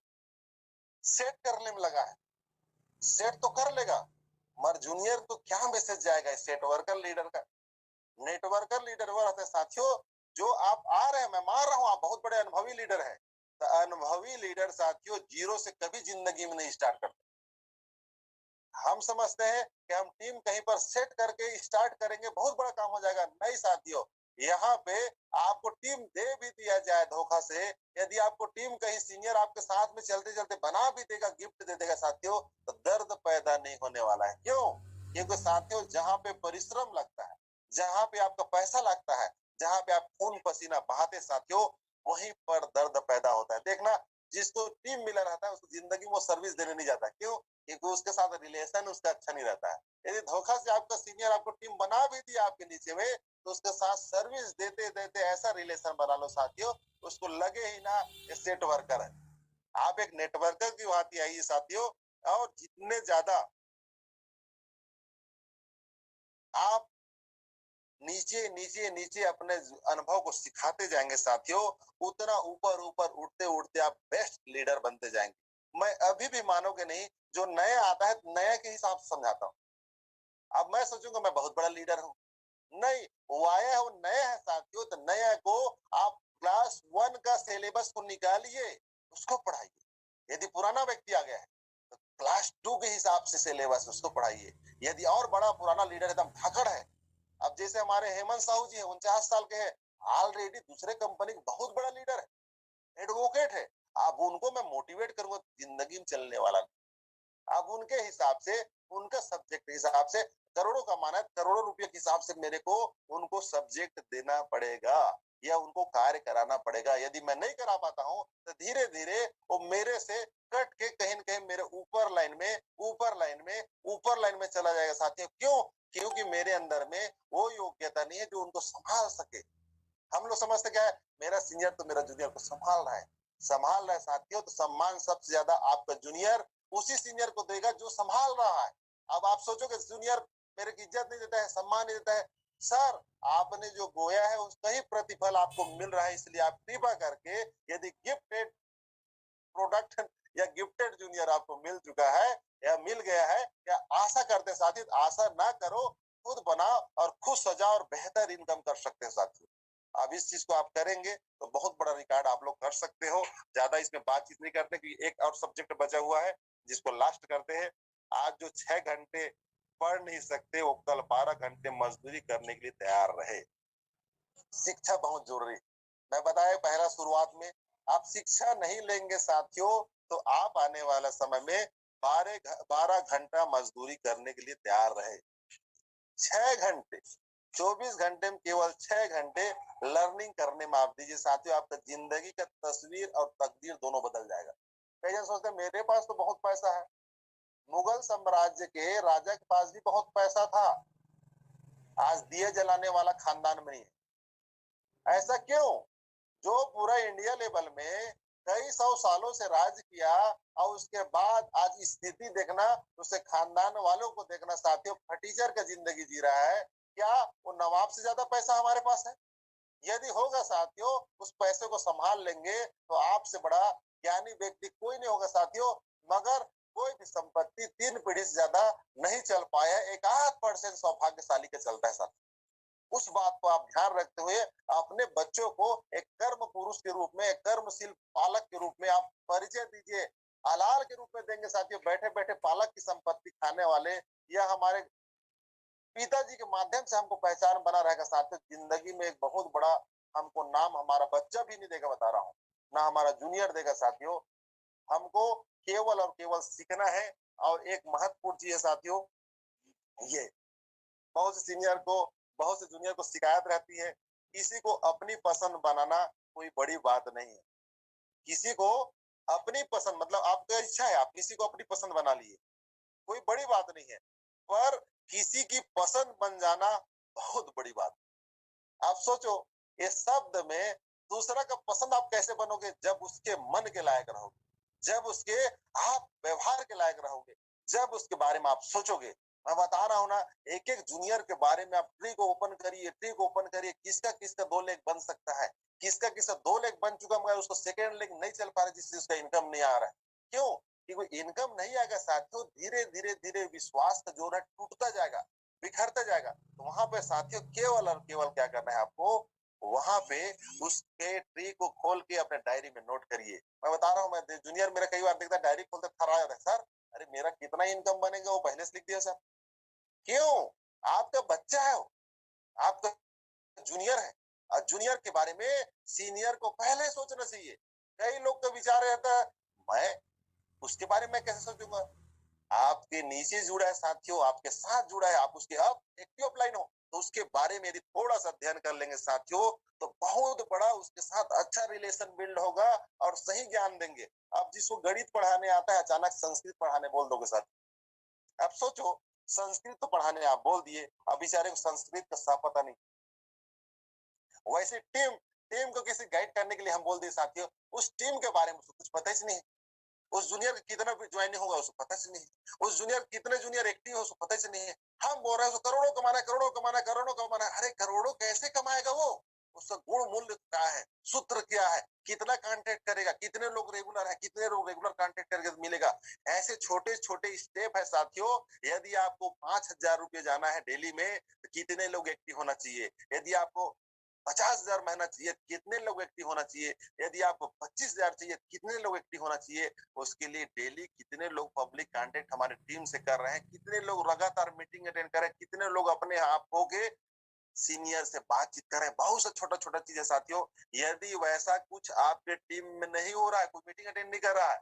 [SPEAKER 2] सेट करने में लगा है, सेट तो कर लेगा मगर जूनियर तो क्या मैसेज जाएगा सेट वर्कर लीडर का। नेटवर्कर लीडर वो रहते हैं साथियों, जो आप आ रहे हैं, मैं मान रहा हूं आप बहुत बड़े अनुभवी लीडर हैं, तो अनुभवी लीडर साथियों जीरो से कभी जिंदगी में नहीं स्टार्ट करते। हम समझते हैं कि हम टीम कहीं पर सेट करके स्टार्ट करेंगे, बहुत बड़ा काम हो जाएगा। नहीं साथियों, यहाँ पे आपको टीम दे भी दिया जाए धोखा से, यदि आपको टीम कहीं सीनियर आपके साथ में चलते चलते बना भी देगा, गिफ्ट दे देगा साथियों, तो दर्द पैदा नहीं होने वाला है। क्यों? क्योंकि साथियों जहाँ पे परिश्रम लगता है, जहाँ पे आपका पैसा लगता है, जहाँ पे आप खून पसीना बहाते साथियों, वहीं पर दर्द पैदा होता है। देखना, जिसको टीम मिला रहता है उसको जिंदगी में वो सर्विस देने नहीं जाता। क्यों? क्योंकि उसके साथ रिलेशन उसका अच्छा नहीं रहता है। यदि धोखा से आपका सीनियर आपको टीम बना भी दिया आपके नीचे में, तो उसके साथ सर्विस देते देते ऐसा रिलेशन बना लो साथियों, उसको लगे ही ना ये सेट वर्कर है। आप एक नेटवर्कर की बात आइए साथियों, और जितने ज्यादा आप नीचे नीचे नीचे अपने अनुभव को सिखाते जाएंगे साथियों, उतना ऊपर ऊपर उठते उठते आप बेस्ट लीडर बनते जाएंगे। मैं अभी भी मानोगे नहीं, जो नया आता है नया के हिसाब से समझाता हूँ। अब मैं सोचूंगा मैं बहुत बड़ा लीडर हूँ, नहीं, वो आया है वो नया है साथियों, तो नया को आप क्लास 1 का सिलेबस को निकालिए, उसको पढ़ाइए। यदि पुराना व्यक्ति आ गया है तो क्लास 2 के हिसाब से सिलेबस उसको पढ़ाइए। यदि और बड़ा पुराना लीडर एकदम धाकड़ है, अब जैसे हमारे हेमंत साहू जी है, 49 साल के हैं, ऑलरेडी दूसरे कंपनी का बहुत बड़ा लीडर है, एडवोकेट है। अब उनको मैं मोटिवेट करूंगा जिंदगी में चलने वाला नहीं। अब उनके हिसाब से, उनका सब्जेक्ट के हिसाब से, करोड़ों कमाना है, करोड़ों रुपए के हिसाब से मेरे को उनको सब्जेक्ट देना पड़ेगा या उनको कार्य कराना पड़ेगा। यदि मैं नहीं करा पाता हूँ तो धीरे धीरे वो मेरे से कट के कहीं न कहीं मेरे ऊपर लाइन में ऊपर लाइन में ऊपर लाइन में चला जाएगा साथियों। क्यों? क्योंकि मेरे अंदर में वो योग्यता नहीं है जो उनको संभाल सके। हम लोग समझते क्या है, मेरा सीनियर तो मेरा जूनियर को संभाल रहा है साथियों। तो सम्मान सबसे ज्यादा आपका जूनियर उसी सीनियर को देगा जो संभाल रहा है। अब आप सोचोगे जूनियर मेरे की इज्जत नहीं देता है, सम्मान नहीं देता है, सर आपने जो बोया है उसका ही प्रतिफल आपको मिल रहा है। इसलिए आप कृपा करके, यदि गिफ्टेड प्रोडक्ट या गिफ्टेड जूनियर आपको मिल चुका है या मिल गया है, या आशा करते साथी, आशा ना करो, खुद बनाओ और खुद सजाओ और बेहतर इनकम कर सकते हैं साथियों। अब इस चीज को आप करेंगे तो बहुत बड़ा रिकॉर्ड आप लोग कर सकते हो। ज्यादा इसमें बातचीत नहीं करते कि एक और सब्जेक्ट बचा हुआ है जिसको लास्ट करते हैं। आज जो 6 घंटे पढ़ नहीं सकते वो कल 12 घंटे मजदूरी करने के लिए तैयार रहे। शिक्षा बहुत जरूरी। मैं बताया पहला शुरुआत में, आप शिक्षा नहीं लेंगे साथियों तो आप आने वाला समय में 12 घंटा मजदूरी करने के लिए तैयार रहे। 6 घंटे, 24 घंटे में केवल 6 घंटे लर्निंग करने में आप दीजिए साथियों, आपका जिंदगी का तस्वीर और तकदीर दोनों बदल जाएगा। कई जन सोचते हैं मेरे पास तो बहुत पैसा है। मुगल साम्राज्य के राजा के पास भी बहुत पैसा था, आज दिए जलाने वाला खानदान में नहीं है। ऐसा क्यों? जो पूरा इंडिया लेवल में कई सौ सालों से राज किया और उसके बाद आज स्थिति देखना, उसके खानदान वालों को देखना साथियों, फटीचर का जिंदगी जी रहा है। क्या वो नवाब से ज्यादा पैसा हमारे पास है? यदि होगा साथियों, उस पैसे को संभाल लेंगे तो आपसे बड़ा ज्ञानी व्यक्ति कोई नहीं होगा साथियों। मगर कोई भी संपत्ति 3 पीढ़ी से ज्यादा नहीं चल पाया, 1% सौभाग्यशाली के चलता है साथियों। उस बात को आप ध्यान रखते हुए अपने बच्चों को एक कर्म पुरुष के रूप में, एक कर्मशील पालक के रूप में आप परिचय दीजिए। हलाल के रूप में देंगे साथियों, बैठे बैठे पालक की संपत्ति खाने वाले या हमारे पिताजी के माध्यम से हमको पहचान बना रहेगा साथियों। जिंदगी में एक बहुत बड़ा हमको नाम हमारा बच्चा भी नहीं देगा, बता रहा हूँ, ना हमारा जूनियर देगा साथियों। हमको केवल और केवल सीखना है। और एक महत्वपूर्ण चीज है साथियों, ये बहुत से सीनियर को, बहुत से जूनियर को शिकायत रहती है, किसी को अपनी पसंद बनाना कोई बड़ी बात नहीं है। किसी को अपनी पसंद मतलब आपका इच्छा है, आप किसी को अपनी पसंद बना लिए, कोई बड़ी बात नहीं है। पर किसी की पसंद बन जाना बहुत बड़ी बात। आप सोचो, इस शब्द में दूसरा का पसंद आप कैसे बनोगे? जब उसके मन के लायक रहोगे, जब उसके आप व्यवहार के लायक रहोगे, जब उसके बारे में आप सोचोगे। मैं बता रहा हूँ ना, एक एक जूनियर के बारे में आप ट्री को ओपन करिए, ट्री को ओपन करिए, किसका किसका 2 लेग बन सकता है, किसका किसका 2 लेग बन चुका मगर उसको सेकेंड लेग नहीं चल पा रहा, जिससे उसका इनकम नहीं आ रहा है। क्यों? क्योंकि इनकम नहीं आएगा साथियों, धीरे धीरे धीरे विश्वास का जोर है टूटता जाएगा, बिखरता जाएगा। तो वहां पे साथियों केवल और केवल क्या करना है आपको, वहां पे उसके ट्री को खोल के अपने डायरी में नोट करिए। मैं बता रहा हूँ, मैं जूनियर मेरा कई बार देखता है डायरी खोलते थर्रा जाता है, सर अरे मेरा कितना इनकम बनेगा वो पहले से लिख दिया सर। क्यों? आपका बच्चा है वो, आपका जूनियर है, और जूनियर के बारे में सीनियर को पहले सोचना चाहिए। कई लोग का विचार रहता है मैं उसके बारे में कैसे सोचूंगा। आपके नीचे जुड़ा है साथियों, आपके साथ जुड़ा है, आप उसके अब एक्टिव अपलाइन हो तो उसके बारे में यदि थोड़ा सा अध्ययन कर लेंगे साथियों तो बहुत बड़ा उसके साथ अच्छा रिलेशन बिल्ड होगा और सही ज्ञान देंगे। अब जिसको गणित पढ़ाने आता है अचानक संस्कृत पढ़ाने बोल दोगे साथ, अब सोचो, संस्कृत तो पढ़ाने आप बोल दिए, अब बेचारे को संस्कृत का साफ पता नहीं। वैसे टीम टीम को किसी गाइड करने के लिए हम बोल दिए साथियों, उस टीम के बारे में उसको कुछ पता ही नहीं। उस जूनियर कितना ज्वाइनिंग होगा उसको पता ही नहीं, उस जूनियर कितने जूनियर एक्टिव हो उसको पता ही नहीं है। हम बोल रहे हैं करोड़ों कमाना है, करोड़ों कमाना है, करोड़ों कमाना है। अरे करोड़ों कैसे कमाएगा वो? उसका गुण मूल्य क्या है, सूत्र क्या है, कितना कांटेक्ट करेगा, कितने लोग रेगुलर है, कितने लोग रेगुलर कांटेक्ट करके मिलेगा। ऐसे छोटे छोटे स्टेप है साथियों। यदि आपको 5,000 रुपये जाना है डेली में तो कितने लोग एक्टिव होना चाहिए? यदि आपको 50,000 महीना चाहिए, कितने लोग एक्टिव होना चाहिए? यदि आपको 25,000 चाहिए, कितने लोग एक्टिव होना चाहिए? उसके लिए डेली कितने लोग पब्लिक कांटेक्ट हमारे टीम से कर रहे हैं, कितने लोग लगातार मीटिंग अटेंड कर रहे हैं, कितने लोग अपने आप हो के सीनियर से बातचीत कर रहे हैं। बहुत सा छोटा छोटा चीज है साथियों। यदि वैसा कुछ आपके टीम में नहीं हो रहा है, कोई मीटिंग अटेंड नहीं कर रहा है,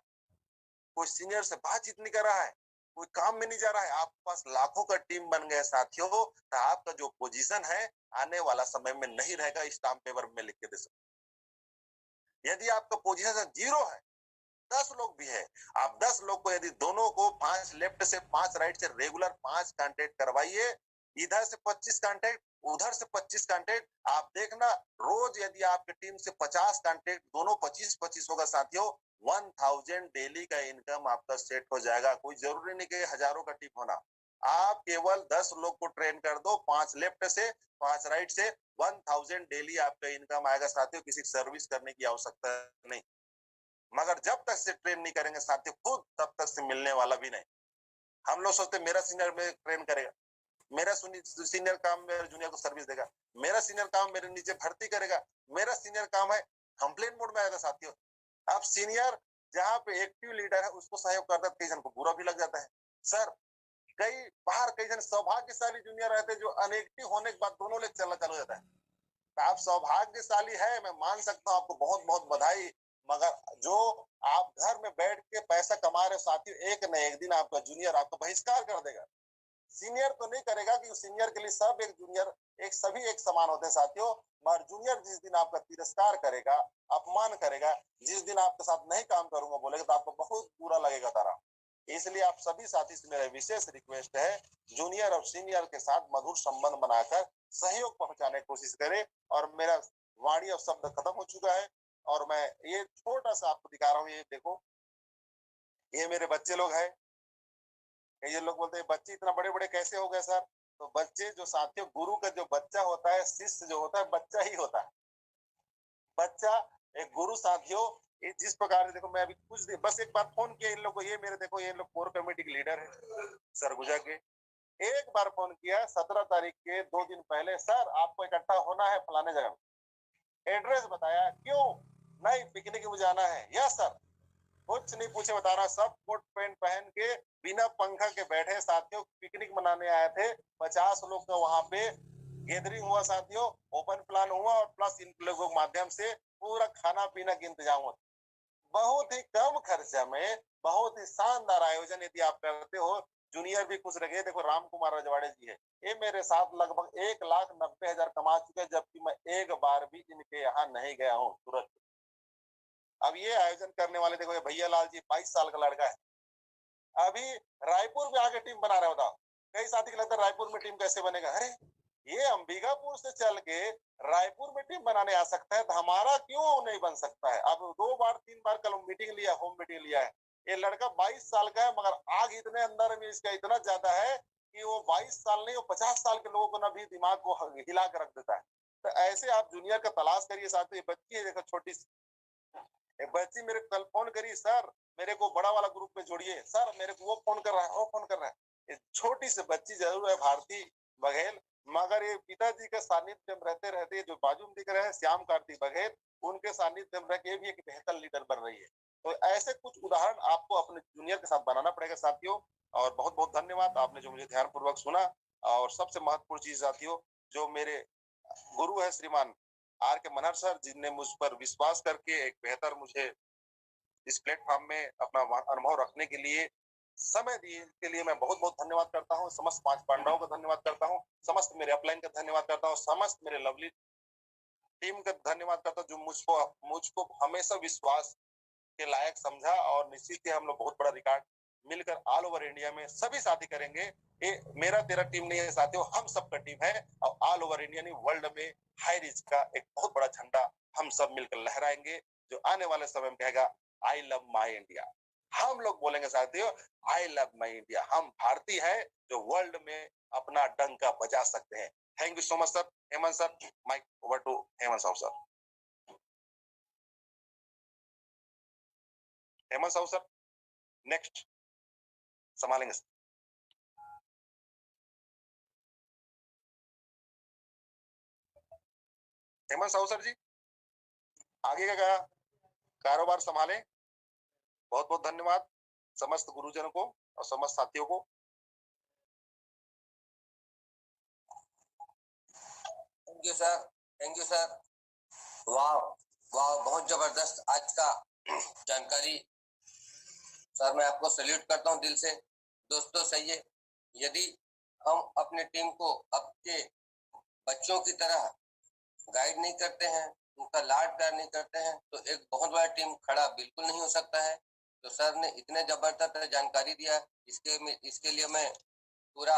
[SPEAKER 2] कोई सीनियर से बातचीत नहीं कर रहा है, कोई काम में नहीं जा रहा है, आपके पास लाखों का टीम बन गया साथियों, तो आपका जो पोजीशन है आने वाला समय में नहीं रहेगा, स्टाम्प पेपर में लिख के दे सकते। यदि आपका पोजीशन 0 है, 10 लोग भी है, आप 10 लोग को यदि दोनों को 5 लेफ्ट से 5 राइट से रेगुलर 5 कांटेक्ट करवाइए, इधर से 25 कांटेक्ट, उधर से 25 कांटेक्ट, आप देखना रोज यदि आपकी टीम से 50 कांटेक्ट, दोनों 25-25 होगा साथियों, 1000 डेली का इनकम आपका सेट हो जाएगा। कोई जरूरी नहीं कि हजारों का टीम होना, आप केवल 10 लोग को ट्रेन कर दो, 5 लेफ्ट से 5 राइट से, 1000 डेली आपका इनकम आएगा साथियों। किसी सर्विस करने की आवश्यकता नहीं। मगर जब तक से ट्रेन नहीं करेंगे साथियों खुद, तब तक से मिलने वाला भी नहीं। हम लोग सोचते मेरा सीनियर में ट्रेन करेगा, मेरा सीनियर काम मेरे जूनियर को सर्विस देगा, मेरा सीनियर काम मेरे नीचे भर्ती करेगा, मेरा सीनियर काम है कंप्लेंट मोड में आएगा साथियों। अब सीनियर जहाँ पे एक्टिव लीडर है उसको सहयोग करता है, कई जन को बुरा भी लग जाता है। सर कई जन सौभाग्यशाली जूनियर रहते हैं जो अनएक्टिव होने के बाद दोनों लोग चलना चालू हो जाता है। तो आप सौभाग्यशाली है, मैं मान सकता हूँ, आपको बहुत बहुत बधाई। मगर जो आप घर में बैठ के पैसा कमा रहे साथियों, एक न एक दिन आपका जूनियर आपको बहिष्कार कर देगा। सीनियर तो नहीं करेगा कि सीनियर के लिए सब एक जूनियर एक सभी एक समान होते हैं साथियों, मगर जूनियर जिस दिन आपका तिरस्कार करेगा, अपमान करेगा, जिस दिन आपके साथ नहीं काम करूंगा बोलेगा, तो आपको बहुत बुरा लगेगा तारा। इसलिए आप सभी साथी से मेरा विशेष रिक्वेस्ट है, जूनियर और सीनियर के साथ मधुर संबंध बनाकर सहयोग पहुंचाने की कोशिश करें। और मेरा वाणी और शब्द खत्म हो चुका है, और मैं ये छोटा सा आपको दिखा रहा हूँ। ये देखो, ये मेरे बच्चे लोग हैं। ये लोग बोलते हैं बच्चे इतना बड़े बड़े कैसे हो गए सर? तो बच्चे जो साथियों, गुरु का जो बच्चा होता है, शिष्य जो होता है, बच्चा ही होता है। बच्चा एक गुरु साथियों, जिस प्रकार से देखो, मैं अभी कुछ दिन बस एक बार फोन किया इन लोग को, ये मेरे देखो, ये लोग कोर कमेटी के लीडर है सरगुजा के। एक बार फोन किया 17 तारीख के 2 दिन पहले, सर आपको इकट्ठा होना है फलाने जगह। एड्रेस बताया, क्यों? नहीं, पिकनिक में जाना है। Yes sir. कुछ नहीं पूछे बता रहा, सब कोट पैंट पहन के बिना पंखा के बैठे साथियों, पिकनिक मनाने आए थे। 50 लोग का वहां पे गैदरिंग हुआ साथियों, ओपन प्लान हुआ, और प्लस इन लोगों के माध्यम से पूरा खाना पीना का इंतजाम होता। बहुत ही कम खर्चा में बहुत ही शानदार आयोजन यदि आप करते हो, जूनियर भी खुश रहे। देखो राम कुमार रजवाड़े जी है, ये मेरे साथ लगभग 1,90,000 कमा चुके, जबकि मैं एक बार भी इनके यहाँ नहीं गया हूँ सूरत। अब ये आयोजन करने वाले देखो, ये भैया लाल जी 22 साल का लड़का है, अभी रायपुर में आके टीम बना रहे हो। बताओ, कई साथी को लगता है रायपुर में टीम कैसे बनेगा? अरे ये अंबिकापुर से चल के रायपुर में टीम बनाने आ सकता है, तो हमारा क्यों नहीं बन सकता है? अब 2 बार 3 बार कल मीटिंग लिया, होम मीटिंग लिया है। ये लड़का 22 साल का है, मगर आग इतने अंदर में इसका इतना ज्यादा है कि वो 22 साल नहीं, वो 50 साल के लोगों को ना भी दिमाग को हिला कर रख देता है। तो ऐसे आप जूनियर का तलाश करिए साथी। बच्ची है देखो, छोटी सी एक बच्ची मेरे कल फोन करी, सर मेरे को बड़ा वाला ग्रुप में जोड़िए। सर मेरे को वो फोन कर रहा है, वो फोन कर रहा है। ये छोटी सी बच्ची जरूर है, भारती बघेल, मगर ये पिताजी के सानिध्य में रहते रहते, जो बाजू में दिख रहे हैं श्याम कार्तिक बघेल, उनके सानिध्य में रह के भी एक बेहतर लीडर बन रही है। तो ऐसे कुछ उदाहरण आपको अपने जूनियर के साथ बनाना पड़ेगा साथियों। और बहुत बहुत धन्यवाद, आपने जो मुझे ध्यानपूर्वक सुना। और सबसे महत्वपूर्ण चीज साथियों, जो मेरे गुरु है श्रीमान आर के मनहर सर, जिनने मुझ पर विश्वास करके एक बेहतर मुझे इस प्लेटफॉर्म में अपना अनुभव रखने के लिए समय दिए, के लिए मैं बहुत बहुत धन्यवाद करता हूँ। समस्त 5 पांडवों का धन्यवाद करता हूँ, समस्त मेरे अपलाइन का धन्यवाद करता हूँ, समस्त मेरे लवली टीम का धन्यवाद करता हूँ, जो मुझको हमेशा विश्वास के लायक समझा। और निश्चित ही हम लोग बहुत बड़ा रिकॉर्ड मिलकर ऑल ओवर इंडिया में सभी साथी करेंगे। ये मेरा तेरा टीम नहीं है साथियों, हम सबका टीम है। और ऑल ओवर इंडिया नहीं, वर्ल्ड में हाई रिच का एक बहुत बड़ा झंडा हम सब मिलकर लहराएंगे, जो आने वाले समय में कहेगा आई लव माई इंडिया। हम लोग बोलेंगे साथियों, आई लव माई इंडिया। हम भारतीय है जो वर्ल्ड में अपना डंका बजा सकते हैं। Thank you so much sir. Hemant sir, mic over to Hemant Sahu sir. Hemant Sahu sir next संभालेंगे। हेमंत साहू सर जी आगे का कारोबार संभालें। बहुत बहुत धन्यवाद समस्त गुरुजनों को और समस्त साथियों को।
[SPEAKER 1] Thank you sir, thank you sir. वाह वाह, बहुत जबरदस्त आज का जानकारी। सर मैं आपको सैल्यूट करता हूँ दिल से। दोस्तों सही है, यदि हम अपने टीम को अपने बच्चों की तरह गाइड नहीं करते हैं, उनका लाड प्यार नहीं करते हैं, तो एक बहुत बड़ा टीम खड़ा बिल्कुल नहीं हो सकता है। तो सर ने इतने जबरदस्त जानकारी दिया, इसके लिए मैं पूरा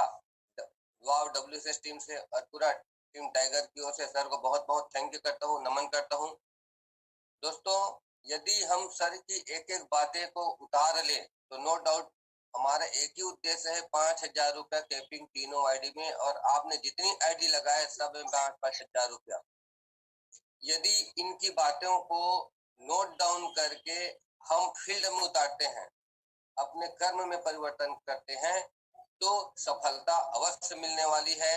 [SPEAKER 1] वाव WSS टीम से और पूरा टीम टाइगर की ओर से सर को बहुत बहुत थैंक यू करता हूँ, नमन करता हूँ। दोस्तों यदि हम सर की एक एक बातें को उतार ले तो नो डाउट हमारा एक ही उद्देश्य है, 5,000 रुपया कैपिंग तीनों आईडी में, और आपने जितनी आईडी लगाए सब में 5,000 रुपया। यदि इनकी बातों को नोट डाउन करके हम फील्ड में उतारते हैं, अपने कर्म में परिवर्तन करते हैं, तो सफलता अवश्य मिलने वाली है,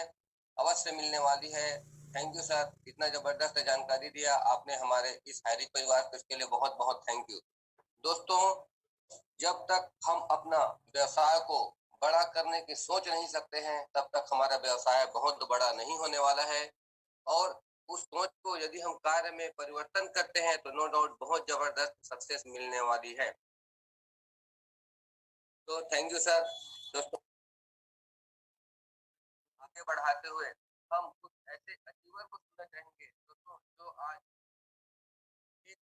[SPEAKER 1] अवश्य मिलने वाली है। थैंक यू सर, इतना जबरदस्त जानकारी दिया आपने हमारे इस हैरिक परिवार को, इसके लिए बहुत बहुत थैंक यू। दोस्तों, जब तक हम अपना व्यवसाय को बड़ा करने की सोच नहीं सकते हैं, तब तक हमारा व्यवसाय बहुत बड़ा नहीं होने वाला है। और उस सोच को यदि हम कार्य में परिवर्तन करते हैं तो नो डाउट बहुत जबरदस्त सक्सेस मिलने वाली है। तो थैंक यू सर। दोस्तों, आगे बढ़ाते हुए हम कुछ ऐसे अचीवर को सुनना चाहेंगे दोस्तों, जो आज एक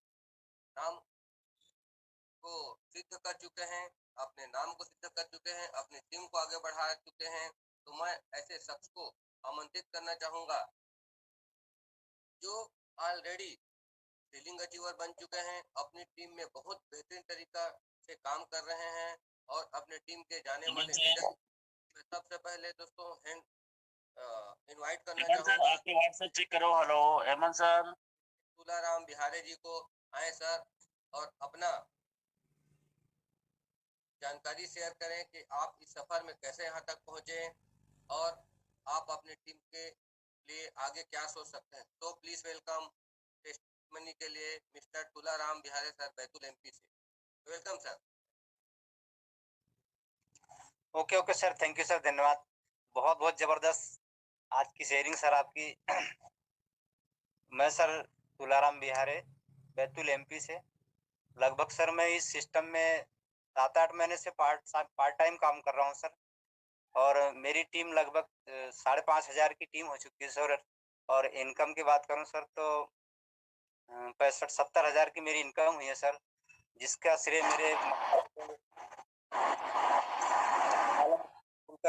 [SPEAKER 1] नाम को सिद्ध कर चुके हैं, अपने नाम को सिद्ध कर चुके हैं, अपनी टीम को आगे बढ़ा चुके हैं। तो मैं ऐसे शख्स को आमंत्रित करना चाहूंगा जो ऑलरेडी फील्डिंग अचीवर बन चुके हैं, अपनी टीम में बहुत बेहतरीन तरीका से काम कर रहे हैं और अपने टीम के जाने माने लीडर। सबसे पहले दोस्तों हैंड इनवाइट करना चाहूंगा,
[SPEAKER 3] आपके व्हाट्सएप चेक करो। हेलो हेमंत सर,
[SPEAKER 1] तुलाराम बिहारे जी को। आए सर और अपना जानकारी शेयर करें कि आप इस सफर में कैसे यहाँ तक पहुंचे और आप अपनी टीम के लिए आगे क्या सोच सकते हैं। तो प्लीज वेलकम टेस्टमनी के लिए मिस्टर तुलाराम बिहारे सर, बैतूल एमपी से। Welcome sir.
[SPEAKER 3] Okay okay sir, thank you sir, धन्यवाद। बहुत बहुत जबरदस्त आज की शेयरिंग सर आपकी। मैं सर तुलाराम बिहारे, बैतूल एमपी से। लगभग सर मैं इस सिस्टम में 7-8 महीने से पार्ट टाइम काम कर रहा हूँ सर। और मेरी टीम लगभग 5,500 की टीम हो चुकी है सर। और इनकम की बात करूँ सर तो 65-70 हजार की मेरी इनकम हुई है सर, जिसका श्रेय मेरे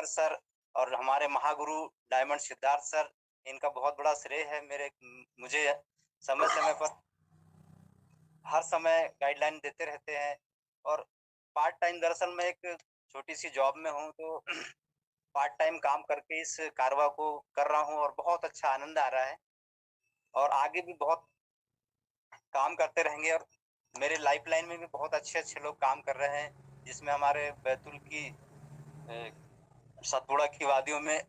[SPEAKER 3] सर और हमारे महागुरु डायमंड सिद्धार्थ सर, इनका बहुत बड़ा श्रेय है। मुझे समय समय पर हर समय गाइडलाइन देते रहते हैं। और पार्ट टाइम दरअसल मैं एक छोटी सी जॉब में हूँ, तो पार्ट टाइम काम करके इस कारवा को कर रहा हूँ और बहुत अच्छा आनंद आ रहा है। और आगे भी बहुत काम करते रहेंगे। और मेरे लाइफ लाइन में भी बहुत अच्छे अच्छे लोग काम कर रहे हैं, जिसमें हमारे बैतूल की सतपुड़ा की वादियों में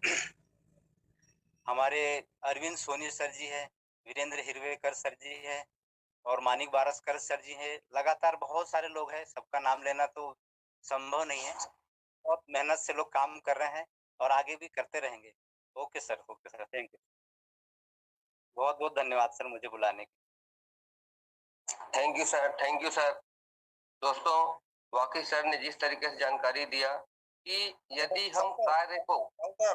[SPEAKER 3] हमारे अरविंद सोनी सर जी है, वीरेंद्र हिरवेकर सर जी है और मानिक बारसकर सर जी है। लगातार बहुत सारे लोग हैं, सबका नाम लेना तो संभव नहीं है। बहुत मेहनत से लोग काम कर रहे हैं और आगे भी करते रहेंगे। Okay sir, thank you. बहुत बहुत धन्यवाद सर मुझे बुलाने के।
[SPEAKER 1] Thank you sir, thank you sir. दोस्तों, वाकई सर ने जिस तरीके से जानकारी दिया कि यदि हम कार्य को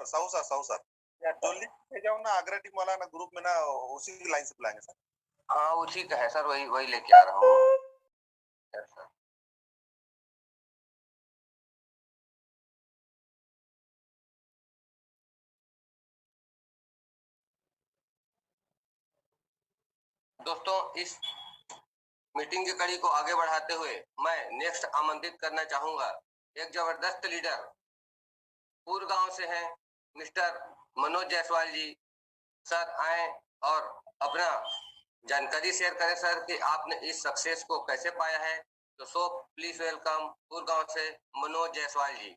[SPEAKER 2] साहू सर जो लिंक भेजा हूं ना आगरा टीम वाला ना ग्रुप में ना, उसी की लाइन से बुलाएंगे सर।
[SPEAKER 1] हाँ, उसी का है सर, वही लेके आ रहा हूँ सर। दोस्तों, इस मीटिंग की कड़ी को आगे बढ़ाते हुए मैं नेक्स्ट आमंत्रित करना चाहूंगा एक जबरदस्त लीडर, पूर्व गांव से हैं, मिस्टर मनोज जायसवाल जी। सर आए और अपना जानकारी शेयर करें सर कि आपने इस सक्सेस को कैसे पाया है। तो सो प्लीज वेलकम पूर्व गांव से मनोज जायसवाल जी।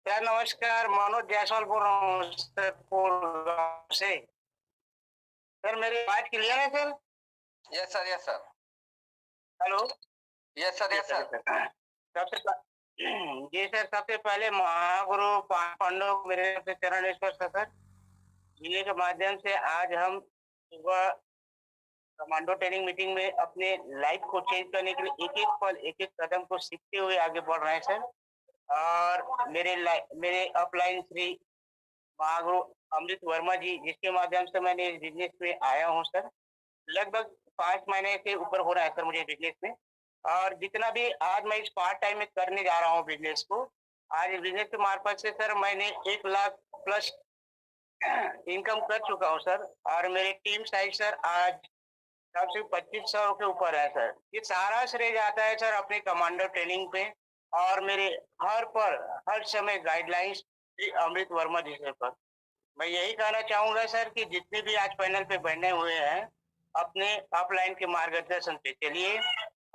[SPEAKER 3] सर नमस्कार, मनोज जायसवाल बोल रहा हूँ सर, पूर्व से। सर मेरी बात क्लियर है sir?
[SPEAKER 1] Yes sir, yes sir.
[SPEAKER 3] Hello,
[SPEAKER 1] yes sir, yes sir.
[SPEAKER 3] जी सर, सबसे पहले महागुरु पांडव मेरे से चरण स्पर्श सर, जिले के माध्यम से आज हम सुबह कमांडो ट्रेनिंग मीटिंग में अपने लाइफ को चेंज करने के लिए एक एक पल एक एक कदम को सीखते हुए आगे बढ़ रहे हैं सर। और मेरे अपलाइन श्री महागुरु अमृत वर्मा जी, जिसके माध्यम से मैंने इस बिजनेस में आया हूँ सर। लगभग 5 महीने से ऊपर हो रहा है सर मुझे बिजनेस में। और जितना भी आज मैं इस पार्ट टाइम में करने जा रहा हूँ बिजनेस को, आज इस बिजनेस के मार्फत से सर मैंने 1 लाख प्लस इनकम कर चुका हूँ सर। और मेरी टीम साइज सर आज सबसे 2500 के ऊपर है सर। ये सारा श्रेय जाता है सर अपने कमांडो ट्रेनिंग पे और मेरे हर समय गाइडलाइंस श्री अमृत वर्मा जी सर पर। मैं यही कहना चाहूंगा सर कि जितने भी आज पैनल पे बैठे हुए हैं अपने अपलाइन के मार्गदर्शन पे चलिए,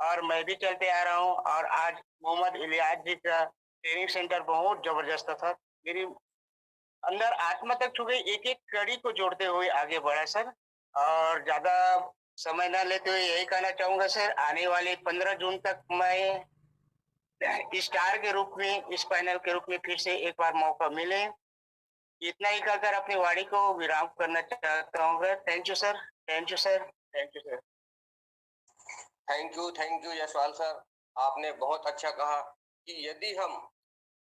[SPEAKER 3] और मैं भी चलते आ रहा हूँ। और आज मोहम्मद इलियास जी का ट्रेनिंग सेंटर बहुत जबरदस्त था, मेरी अंदर आत्मा तक छू गई, एक एक कड़ी को जोड़ते हुए आगे बढ़ा सर। और ज्यादा समय ना लेते हुए यही कहना चाहूंगा सर, आने वाले 15 जून तक मैं स्टार के रूप में, इस पैनल के रूप में फिर से एक बार मौका मिले, इतना ही कहकर अपनी वाणी को विराम करना चाहता हूँ। Thank you sir, thank you sir, thank you sir.
[SPEAKER 1] Thank you Yashpal sir. आपने बहुत अच्छा कहा कि यदि हम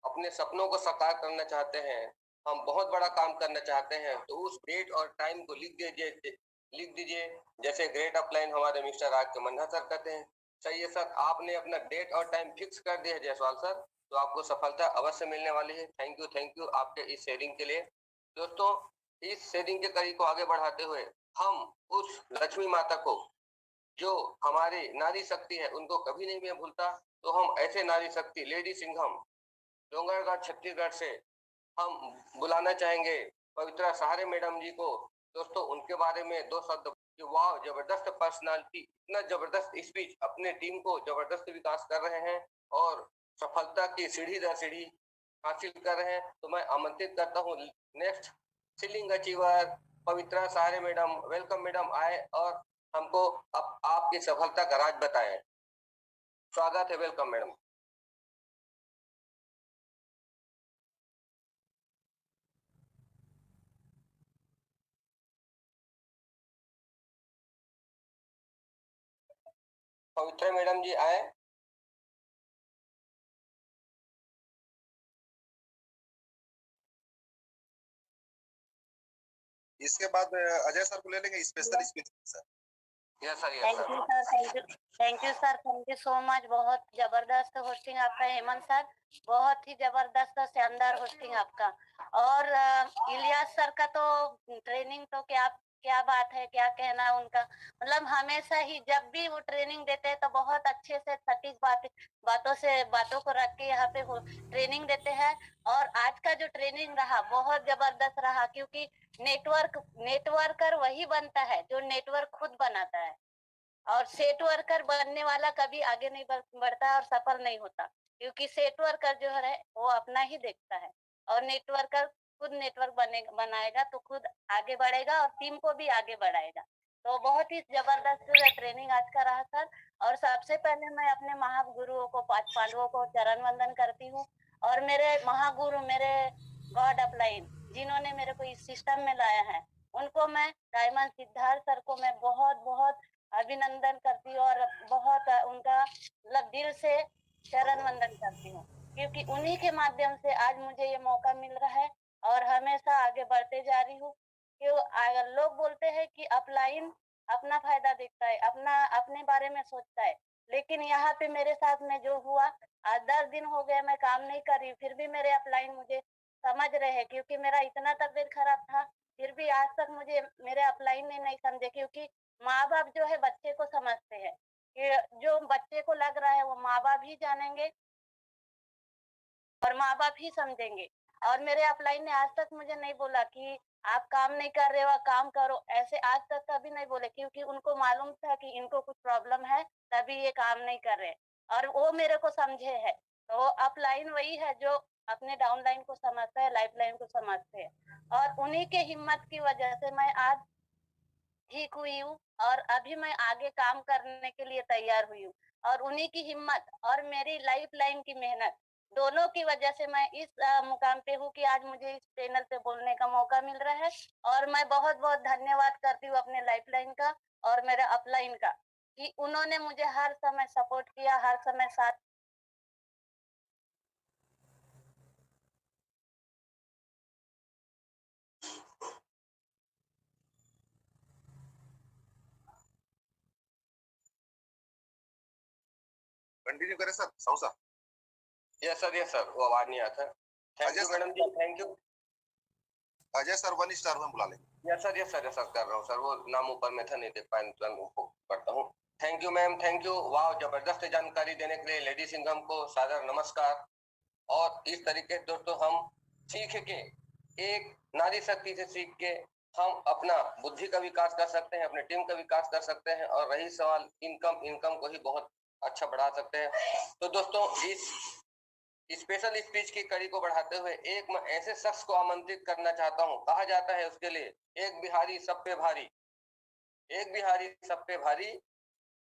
[SPEAKER 1] अपने सपनों को साकार करना चाहते हैं, हम बहुत बड़ा काम करना चाहते हैं, तो उस डेट और टाइम को लिख दीजिए जैसे ग्रेट अपलाइन हमारे मिस्टर राज के मन्ना सर कहते हैं। सही है सर, आपने अपना डेट और टाइम फिक्स कर दिया है जयसवाल सर, तो आपको सफलता अवश्य मिलने वाली है। थैंक यू आपके इस शेयरिंग के लिए। दोस्तों, इस शेयरिंग के कड़ी को आगे बढ़ाते हुए हम उस लक्ष्मी माता को जो हमारी नारी शक्ति है उनको कभी नहीं मैं भूलता, तो हम ऐसे नारी शक्ति लेडी सिंघम डोंगरगढ़ छत्तीसगढ़ से हम बुलाना चाहेंगे पवित्रा सहारे मैडम जी को। दोस्तों, उनके बारे में दो शब्द। वाह, जबरदस्त पर्सनालिटी, इतना जबरदस्त स्पीच, अपने टीम को जबरदस्त विकास कर रहे हैं और सफलता की सीढ़ी दर सीढ़ी हासिल कर रहे हैं। तो मैं आमंत्रित करता हूँ नेक्स्ट सीलिंग अचीवर पवित्रा सहारे मैडम। वेलकम मैडम, आए और हमको अब आपकी सफलता का राज बताएं। स्वागत है, वेलकम मैडम। पवित्रा मैडम जी आए।
[SPEAKER 2] इसके बाद अजय सर को ले लेंगे special speech sir.
[SPEAKER 1] Yes sir,
[SPEAKER 4] thank you sir, thank you sir, thank you so much. बहुत जबरदस्त होस्टिंग आपका हेमंत सर, बहुत ही जबरदस्त और शानदार होस्टिंग आपका। और इलियास सर का तो ट्रेनिंग तो क्या बात है, क्या कहना उनका। मतलब हमेशा ही जब भी वो ट्रेनिंग देते हैं तो बहुत अच्छे से सटीक बातों को रख के यहाँ पे वो ट्रेनिंग देते हैं। और आज का जो ट्रेनिंग रहा बहुत जबरदस्त रहा, क्योंकि नेटवर्कर वही बनता है जो नेटवर्क खुद बनाता है, और सेट वर्कर बनने वाला कभी आगे नहीं बढ़ता और सफल नहीं होता, क्योंकि सेट वर्कर जो है वो अपना ही देखता है, और नेटवर्कर खुद नेटवर्क बनाएगा तो खुद आगे बढ़ेगा और टीम को भी आगे बढ़ाएगा। तो बहुत ही जबरदस्त ट्रेनिंग आज का रहा सर। और सबसे पहले मैं अपने महागुरुओं को, 5 पांडवों को चरण वंदन करती हूँ। और मेरे महागुरु, मेरे गॉड अपलाइन, जिन्होंने मेरे को इस सिस्टम में लाया है, उनको मैं डायमंड सिद्धार्थ सर को मैं बहुत बहुत अभिनंदन करती हूँ और बहुत उनका मतलब दिल से चरण वंदन करती हूँ, क्योंकि उन्हीं के माध्यम से आज मुझे ये मौका मिल रहा है और हमेशा आगे बढ़ते जा रही हूँ। क्यों लोग बोलते हैं कि अपलाइन अपना फायदा देखता है, अपने बारे में सोचता है, लेकिन यहाँ पे मेरे साथ में जो हुआ, आज 10 दिन हो गए मैं काम नहीं कर रही, फिर भी मेरे अपलाइन मुझे समझ रहे हैं, क्योंकि मेरा इतना तबीयत खराब था, फिर भी आज तक मुझे मेरे अपलाइन ने नहीं समझे। क्योंकि माँ बाप जो है बच्चे को समझते हैं, कि जो बच्चे को लग रहा है वो माँ बाप ही जानेंगे और माँ बाप ही समझेंगे। और मेरे अपलाइन ने आज तक मुझे नहीं बोला कि आप काम नहीं कर रहे हो, काम करो, ऐसे आज तक कभी नहीं बोले, क्योंकि उनको मालूम था कि इनको कुछ प्रॉब्लम है तभी ये काम नहीं कर रहे, और वो मेरे को समझे है। तो अपलाइन वही है जो अपने डाउन लाइन को समझता है, लाइफ लाइन को समझते हैं, और उन्हीं के हिम्मत की वजह से मैं आज ठीक हुई हूँ और अभी मैं आगे काम करने के लिए तैयार हुई हूँ। और उन्हीं की हिम्मत और मेरी लाइफ लाइन की मेहनत, दोनों की वजह से मैं इस मुकाम पे हूँ कि आज मुझे इस चैनल पे बोलने का मौका मिल रहा है। और मैं बहुत बहुत धन्यवाद करती हूँ अपने लाइफ लाइन का और मेरे अपलाइन का, कि उन्होंने मुझे हर समय सपोर्ट किया, हर समय साथ।
[SPEAKER 2] कंटिन्यू करें सर, सौसा।
[SPEAKER 1] यस सर, वो आवाज नहीं आता। Thank you madam ji, thank you.
[SPEAKER 2] Ajay sir 1 star में बुला लेंगे।
[SPEAKER 1] यस सर कर रहा हूँ सर, वो नाम ऊपर में था, नहीं देख पाया, करता हूँ। Thank you ma'am, thank you. वाह, जबरदस्त जानकारी देने के लिए लेडी सिंघम को सादर नमस्कार। और इस तरीके से दोस्तों हम सीख के, एक नारी शक्ति से सीख के हम अपना बुद्धि का विकास कर सकते हैं, अपने टीम का विकास कर सकते हैं, और रही सवाल इनकम को ही बहुत अच्छा बढ़ा सकते हैं। तो दोस्तों, इस स्पेशल स्पीच की कड़ी को बढ़ाते हुए एक मैं ऐसे शख्स को आमंत्रित करना चाहता हूं, कहा जाता है उसके लिए एक बिहारी सब पे भारी, एक बिहारी सब पे भारी।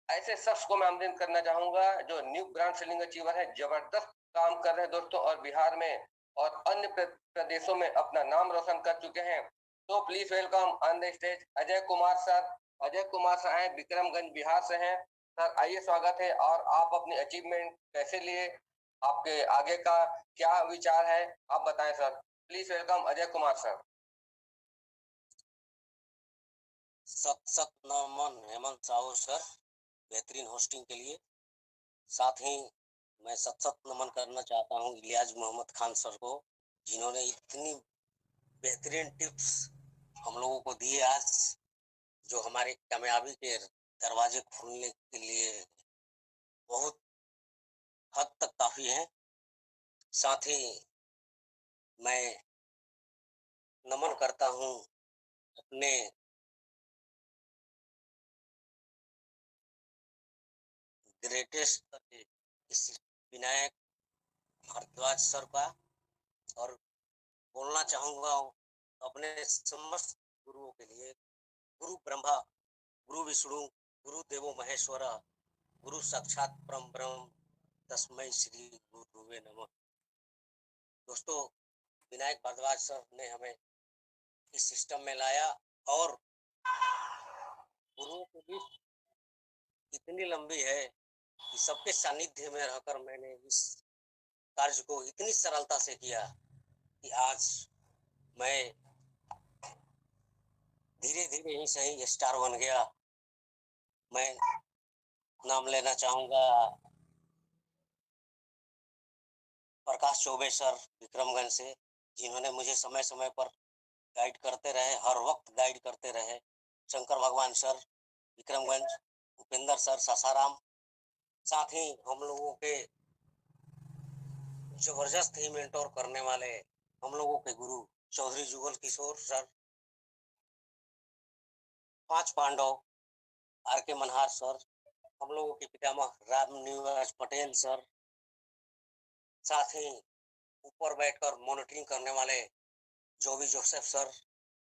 [SPEAKER 1] ऐसे शख्स को मैं आमंत्रित करना चाहूंगा जो न्यू ब्रांड सेलिंग अचीवर है, जबरदस्त काम कर रहे हैं दोस्तों, और बिहार में और अन्य प्रदेशों में अपना नाम रोशन कर चुके हैं। तो please welcome on the stage Ajay Kumar sir. Ajay Kumar sir आए, विक्रमगंज बिहार से हैं। सर आइए, स्वागत है। और आप अपनी अचीवमेंट कैसे लिए, आपके आगे का क्या विचार है, आप बताएं sir. Please welcome Ajay Kumar sir.
[SPEAKER 5] सत नमन हेमंत साहू सर, बेहतरीन होस्टिंग के लिए। साथ ही मैं सत नमन करना चाहता हूं इलियाज मोहम्मद खान सर को, जिन्होंने इतनी बेहतरीन टिप्स हम लोगों को दिए आज, जो हमारे कामयाबी के दरवाजे खोलने के लिए बहुत हद तक काफी है। साथ ही मैं नमन करता हूं अपने ग्रेटेस्ट विनायक भारद्वाज सर का, और बोलना चाहूंगा अपने समस्त गुरुओं के लिए। गुरु ब्रह्मा, गुरु विष्णु, गुरु देवो महेश्वर, गुरु साक्षात परम ब्रह्म, तस्मै श्री गुरुवे नमः। दोस्तों, विनायक भारद्वाज सर ने हमें इस सिस्टम में लाया, और गुरुओं की लिस्ट इतनी लंबी है कि सबके सानिध्य में रहकर मैंने इस कार्य को इतनी सरलता से किया कि आज मैं धीरे धीरे ही सही स्टार बन गया। मैं नाम लेना चाहूंगा प्रकाश चौबे सर विक्रमगंज से, जिन्होंने मुझे समय समय पर गाइड करते रहे, हर वक्त गाइड करते रहे। शंकर भगवान सर विक्रमगंज, उपेंद्र सर सासाराम। साथ ही हम लोगों के जबरदस्त ही मेंटोर करने वाले हम लोगों के गुरु चौधरी जुगल किशोर सर, पांच पांडव आर के मनहार सर, हम लोगों के पितामह राम निवास पटेल सर। साथ ही ऊपर बैठकर मॉनिटरिंग करने वाले जोबी जोसेफ सर।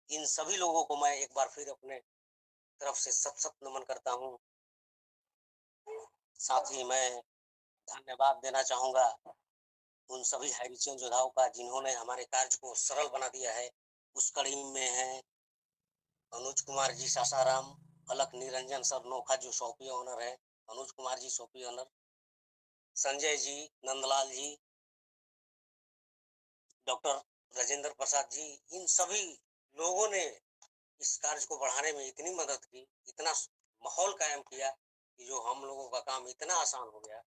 [SPEAKER 5] इन सभी लोगों को मैं एक बार फिर अपने तरफ से सत नमन करता हूं। साथ ही मैं धन्यवाद देना चाहूंगा उन सभी हैरिचन योद्धाओं का, जिन्होंने हमारे कार्य को सरल बना दिया है। उस कड़ी में है अनुज कुमार जी सासाराम, अलक निरंजन सर नोखा जो शॉपी ओनर है, अनुज कुमार जी शॉपी ओनर, संजय जी, नंदलाल जी, डॉक्टर राजेंद्र प्रसाद जी। इन सभी लोगों ने इस कार्य को बढ़ाने में इतनी मदद की, इतना माहौल कायम किया कि जो हम लोगों का काम इतना आसान हो गया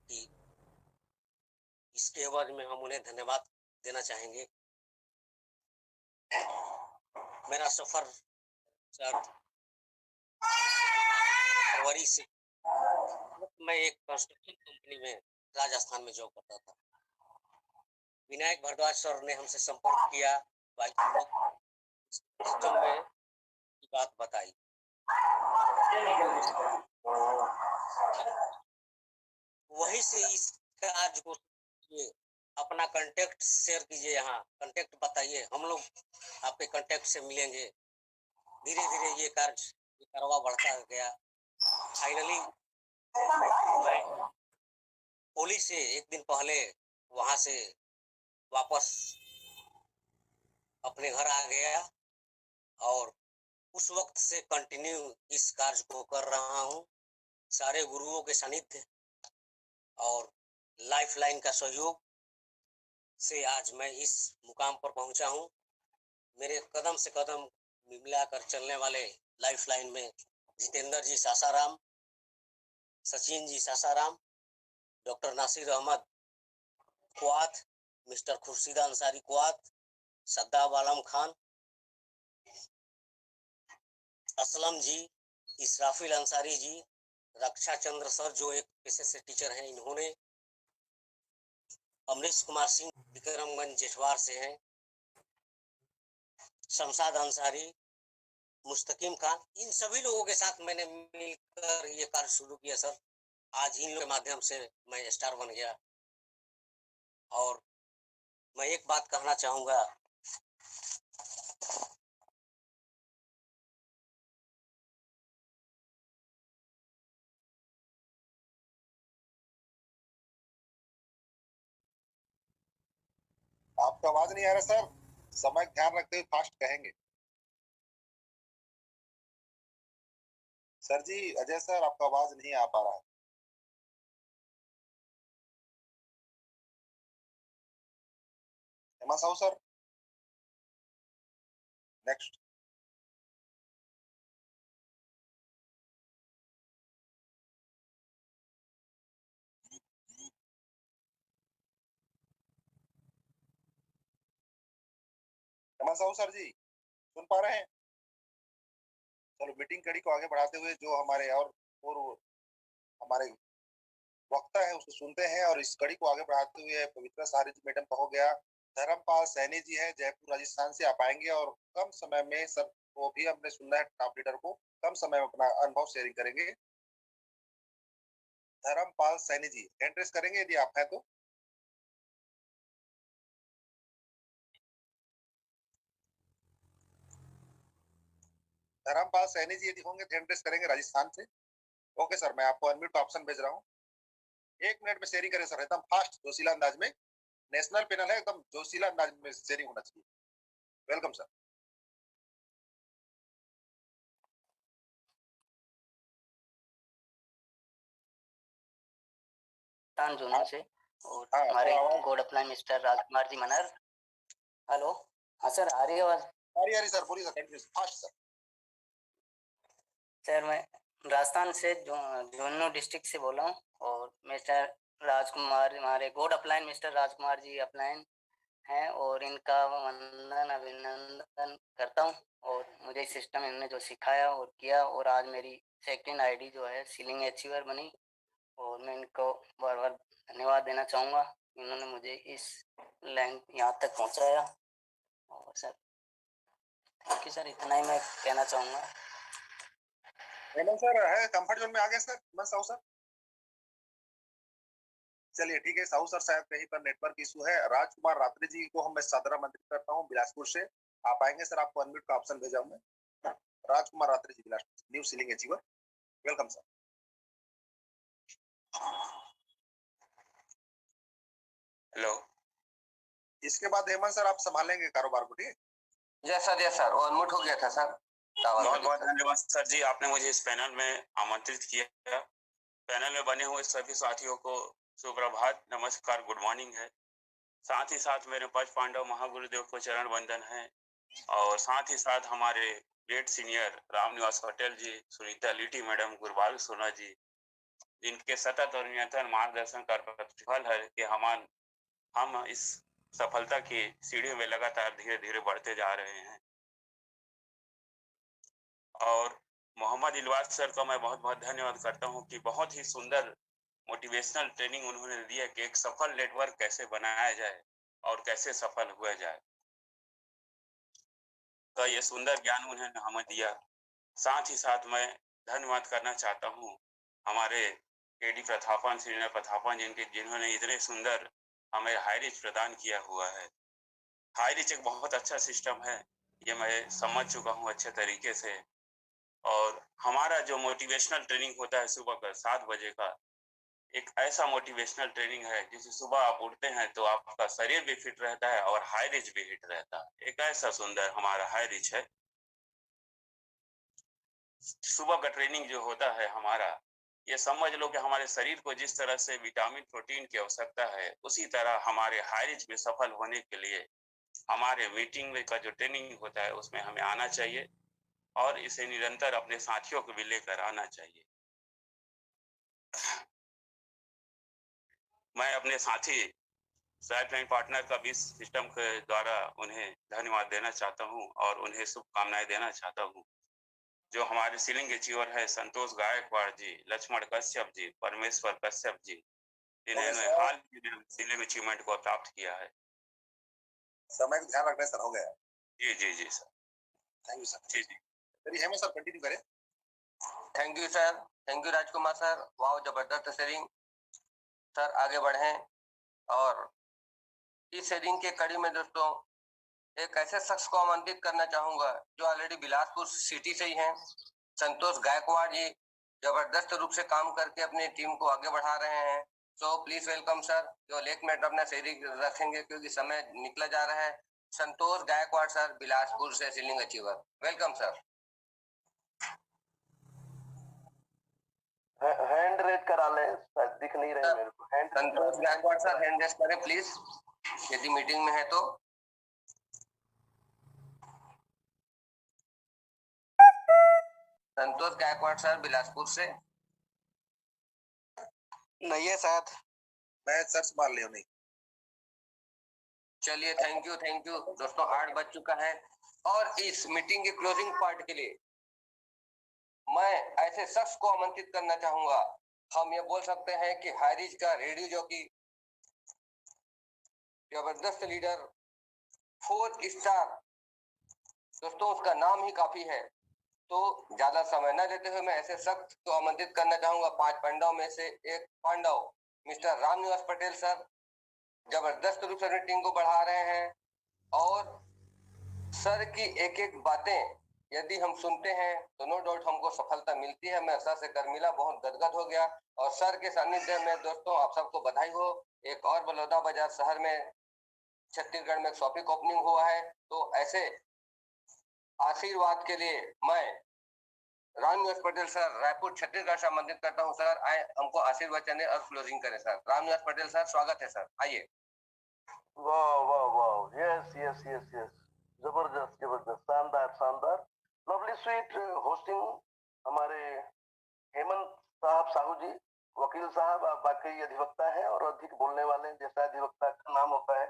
[SPEAKER 5] कि इसके एवज में हम उन्हें धन्यवाद देना चाहेंगे। मेरा सफर सर फरवरी से, मैं एक कंस्ट्रक्शन कंपनी में राजस्थान में जॉब करता था। विनायक भारद्वाज सर ने हमसे संपर्क किया, सिस्टम में की बात बताई। वहीं से इस कार्य को अपना कांटेक्ट शेयर कीजिए, यहाँ कांटेक्ट बताइए, हम लोग आपके कांटेक्ट से मिलेंगे। धीरे धीरे ये कार्य करवा बढ़ता गया। फाइनली मैं होली से एक दिन पहले वहां से वापस अपने घर आ गया, और उस वक्त से कंटिन्यू इस कार्य को कर रहा हूँ। सारे गुरुओं के सानिध्य और लाइफलाइन का सहयोग से आज मैं इस मुकाम पर पहुंचा हूँ। मेरे कदम से कदम मिलाकर चलने वाले लाइफलाइन में जितेंद्र जी सासाराम, सचिन जी सासाराम, डॉक्टर नासिर अहमद कुआत, मिस्टर खुर्शीदा अंसारी कुआत, सद्दाब आलम खान, असलम जी, इसराफिल अंसारी जी, रक्षा चंद्र सर जो एक पेशे से टीचर हैं, इन्होंने अमरीश कुमार सिंह विक्रमगंज जेठवार से हैं, शमशाद अंसारी, मुस्तकीम खान, इन सभी लोगों के साथ मैंने मिलकर ये कार्य शुरू किया सर। आज इन लोगों के माध्यम से मैं स्टार बन गया। और मैं एक बात कहना चाहूंगा,
[SPEAKER 2] आपका आवाज नहीं आ रहा सर, समय ध्यान रखते हुए फास्ट कहेंगे। सर जी, अजय सर, आपका आवाज नहीं आ पा रहा है। Hema Sahu sir, next. Hema Sahu sir ji, सुन पा रहे हैं? चलो, मीटिंग कड़ी को आगे बढ़ाते हुए जो हमारे और हमारे वक्ता है उसको सुनते हैं, और इस कड़ी को आगे बढ़ाते हुए पवित्रा सारी जी मैडम का हो गया। धर्मपाल सैनी जी है, जयपुर राजस्थान से आप आएंगे, और कम समय में सर वो भी हमने सुनना है, टॉप लीडर को कम समय में अपना अनुभव शेयरिंग करेंगे। धर्मपाल सैनी जी एंट्रेस करेंगे यदि आप हैं तो। धर्मपाल सैनी जी यदि होंगे तो एंट्रेस करेंगे राजस्थान से। ओके सर, मैं आपको अनम्यूट ऑप्शन भेज रहा हूँ। 1 मिनट में शेयरिंग करें सर, एकदम फास्ट जोशीला अंदाज में। नेशनल पैनल है, एकदम जोशीला अंदाज में शेयरिंग होना चाहिए। Welcome sir.
[SPEAKER 6] जोनल से और
[SPEAKER 2] हाँ,
[SPEAKER 6] हमारे
[SPEAKER 2] तो
[SPEAKER 6] गोड upline mister Rajkumar ji मनर। Hello, हाँ सर, आ रही है आवाज?
[SPEAKER 2] आ रही सर, बोलिए sir, continue fast sir.
[SPEAKER 6] Sir मैं राजस्थान से झुंझुनू डिस्ट्रिक्ट से बोला हूँ, और मिस्टर राजकुमार, हमारे गोड upline mister Rajkumar ji upline हैं, और इनका वंदन अभिनंदन करता हूँ। और मुझे इस सिस्टम इन्होंने जो सिखाया और किया, और आज मेरी सेकंड आईडी जो है सीलिंग अचीवर बनी, और मैं इनको बार बार धन्यवाद देना चाहूँगा। इन्होंने मुझे इस लाइन यहाँ तक पहुँचाया। और सर थैंक यू सर, इतना ही मैं कहना चाहूँगा।
[SPEAKER 2] हेमंत सर है कंफर्ट जोन में आ गए सर, हेमंत साहू सर। चलिए ठीक है, साहू सर शायद कहीं पर नेटवर्क इशू है। राजकुमार रात्रि जी को हम मैं सादर आमंत्रित करता हूँ बिलासपुर से। आप आएंगे सर, आपको अनम्यूट का ऑप्शन भेजा हूं मैं। Rajkumar Ratri ji, Bilaspur, new ceiling achiever, welcome sir.
[SPEAKER 1] Hello.
[SPEAKER 2] इसके बाद हेमंत सर आप संभालेंगे कारोबार को, ठीक है?
[SPEAKER 1] जय सर, और अनम्यूट हो गया था सर।
[SPEAKER 7] बहुत बहुत धन्यवाद सर जी, आपने मुझे इस पैनल में आमंत्रित किया। पैनल में बने हुए सभी साथियों को सुप्रभात, नमस्कार, गुड मॉर्निंग है। साथ ही साथ मेरे पंच पांडव महागुरुदेव को चरण वंदन है, और साथ ही साथ हमारे ग्रेट सीनियर रामनिवास पटेल जी, सुनीता लिटी मैडम, गुरबाल सोना जी, जिनके सतत और निरंतर मार्गदर्शन का प्रतिफल है कि हम इस सफलता की सीढ़ी में लगातार धीरे धीरे बढ़ते जा रहे हैं। और मोहम्मद इलवास सर का मैं बहुत बहुत धन्यवाद करता हूं कि बहुत ही सुंदर मोटिवेशनल ट्रेनिंग उन्होंने दिया कि एक सफल नेटवर्क कैसे बनाया जाए और कैसे सफल हुआ जाए। तो ये सुंदर ज्ञान उन्होंने हमें दिया। साथ ही साथ मैं धन्यवाद करना चाहता हूँ हमारे केडी प्रथापन, सीनियर प्रथापन, जिन्होंने इतने सुंदर हमें हाई रिच प्रदान किया हुआ है। हाई रिच एक बहुत अच्छा सिस्टम है, ये मैं समझ चुका हूँ अच्छे तरीके से। और हमारा जो मोटिवेशनल ट्रेनिंग होता है सुबह का 7 बजे का, एक ऐसा मोटिवेशनल ट्रेनिंग है जिसे सुबह आप उठते हैं तो आपका शरीर भी फिट रहता है और हाई रिच भी हिट रहता है। एक ऐसा सुंदर हमारा हाई रिच है। सुबह का ट्रेनिंग जो होता है हमारा, ये समझ लो कि हमारे शरीर को जिस तरह से विटामिन प्रोटीन की आवश्यकता है, उसी तरह हमारे हाई रिच में सफल होने के लिए हमारे मीटिंग में का जो ट्रेनिंग होता है उसमें हमें आना चाहिए, और इसे निरंतर अपने साथियों को भी लेकर आना चाहिए। मैं अपने साथी लाइफलाइन पार्टनर का भी सिस्टम के द्वारा उन्हें धन्यवाद देना चाहता हूं और उन्हें शुभकामनाएं देना चाहता हूं। जो हमारे सीलिंग अचीवर है संतोष गायकवाड़ जी, लक्ष्मण कश्यप जी, परमेश्वर कश्यप जी, जिन्होंने हाल में फिल्म अचीवमेंट को प्राप्त किया है।
[SPEAKER 2] समय का ध्यान रखना सर, हो गया।
[SPEAKER 7] जी जी जी सर,
[SPEAKER 2] थैंक यू सर।
[SPEAKER 7] जी जी।
[SPEAKER 2] चलिए हेमंत सर कंटिन्यू करें।
[SPEAKER 1] Thank you sir, thank you Rajkumar sir, वाह जबरदस्त शेयरिंग सर। आगे बढ़ें और इस शेयरिंग के कड़ी में दोस्तों एक ऐसे शख्स को आमंत्रित करना चाहूंगा जो ऑलरेडी बिलासपुर सिटी से ही हैं, संतोष गायकवाड़ जी। जबरदस्त रूप से काम करके अपनी टीम को आगे बढ़ा रहे हैं। सो प्लीज वेलकम सर। जो 1 मिनट अपना शेयरिंग रखेंगे क्योंकि समय निकला जा रहा है। संतोष गायकवाड़ सर, बिलासपुर से ceiling achiever, welcome sir.
[SPEAKER 8] Hand raise करा ले, दिख नहीं रहे मेरे को।
[SPEAKER 1] Santosh Gaikwad sir hand raise करें प्लीज, यदि मीटिंग में है तो। संतोष गायकवाड़ सर बिलासपुर से
[SPEAKER 8] नहीं है शायद,
[SPEAKER 2] मैं सर्च मार लिया नहीं।
[SPEAKER 1] चलिए थैंक यू दोस्तों। 8 बज चुका है और इस मीटिंग के क्लोजिंग पार्ट के लिए मैं ऐसे शख्स को आमंत्रित करना चाहूंगा। हम ये बोल सकते हैं कि हाईरिज का रेडियो जॉकी, जबरदस्त लीडर, 4 स्टार दोस्तों, उसका नाम ही काफी है। तो ज्यादा समय न लेते हुए मैं ऐसे शख्स को आमंत्रित करना चाहूंगा। 5 पांडव में से एक पांडव मिस्टर रामनिवास पटेल सर जबरदस्त रूप से अपनी टीम को बढ़ा रहे हैं और सर की एक एक बातें यदि हम सुनते हैं तो नो डाउट हमको सफलता मिलती है। मैं सर से कर मिला, बहुत गदगद हो गया और सर के सानिध्य में दोस्तों आप सबको बधाई हो। एक और बलौदा बाजार शहर में छत्तीसगढ़ में एक शॉपिंग ओपनिंग हुआ है। तो ऐसे आशीर्वाद के लिए मैं रामनिवास पटेल सर रायपुर छत्तीसगढ़ से आमंत्रित करता हूं। सर आए हमको आशीर्वाद चने और क्लोजिंग करें। सर रामनिवास पटेल सर स्वागत है सर, आइए।
[SPEAKER 8] वाह वाह वाह, यस यस यस यस, जबरदस्त जबरदस्त, शानदार शानदार, लवली स्वीट होस्टिंग हमारे हेमंत साहब साहू जी, वकील साहब। आप वाकई अधिवक्ता हैं और अधिक बोलने वाले हैं, जैसा अधिवक्ता का नाम होता है।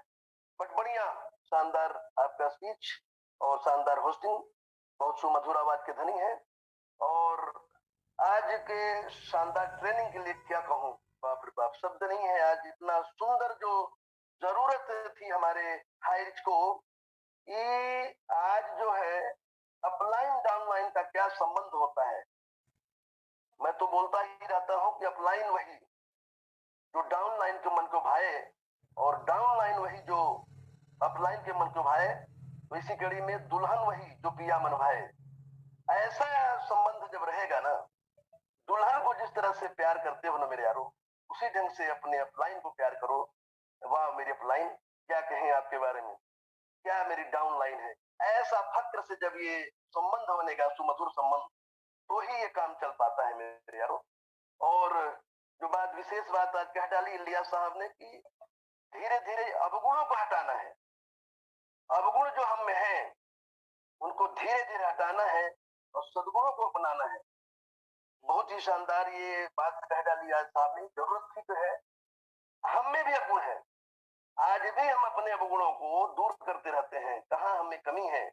[SPEAKER 8] बट बढ़िया, शानदार आपका स्पीच और शानदार होस्टिंग, बहुत सुमधुर आवाज के धनी है। और आज के शानदार ट्रेनिंग के लिए क्या कहूँ, बाप रे बाप, शब्द नहीं है। आज इतना सुंदर जो जरूरत थी हमारे हाईरिच को, ये आज जो है अपलाइन डाउनलाइन का क्या संबंध होता है। मैं तो बोलता ही रहता हूँ कि अपलाइन वही जो डाउनलाइन के मन को भाए और डाउनलाइन वही जो अपलाइन के मन को भाए। तो इसी कड़ी में दुल्हन वही जो पिया मन भाए। ऐसा संबंध जब रहेगा ना, दुल्हन को जिस तरह से प्यार करते हो ना मेरे यारो, उसी ढंग से अपने अपलाइन को प्यार करो। वाह मेरी अपलाइन, क्या कहें आपके बारे में, क्या मेरी डाउन लाइन है। ऐसा फक्र से जब ये संबंध बनेगा, सुमधुर संबंध, तो ही ये काम चल पाता है मेरे यारो। और जो बात विशेष बात आज कह डाली इलियास साहब ने कि धीरे धीरे अवगुणों को हटाना है। अवगुण जो हम में है उनको धीरे धीरे हटाना है और सद्गुणों को अपनाना है। बहुत ही शानदार ये बात कह डाली आज साहब ने। जरूरत भी तो है, हम में भी अवगुण है। आज भी हम अपने अवगुणों को दूर करते रहते हैं। कहाँ हमें कमी है,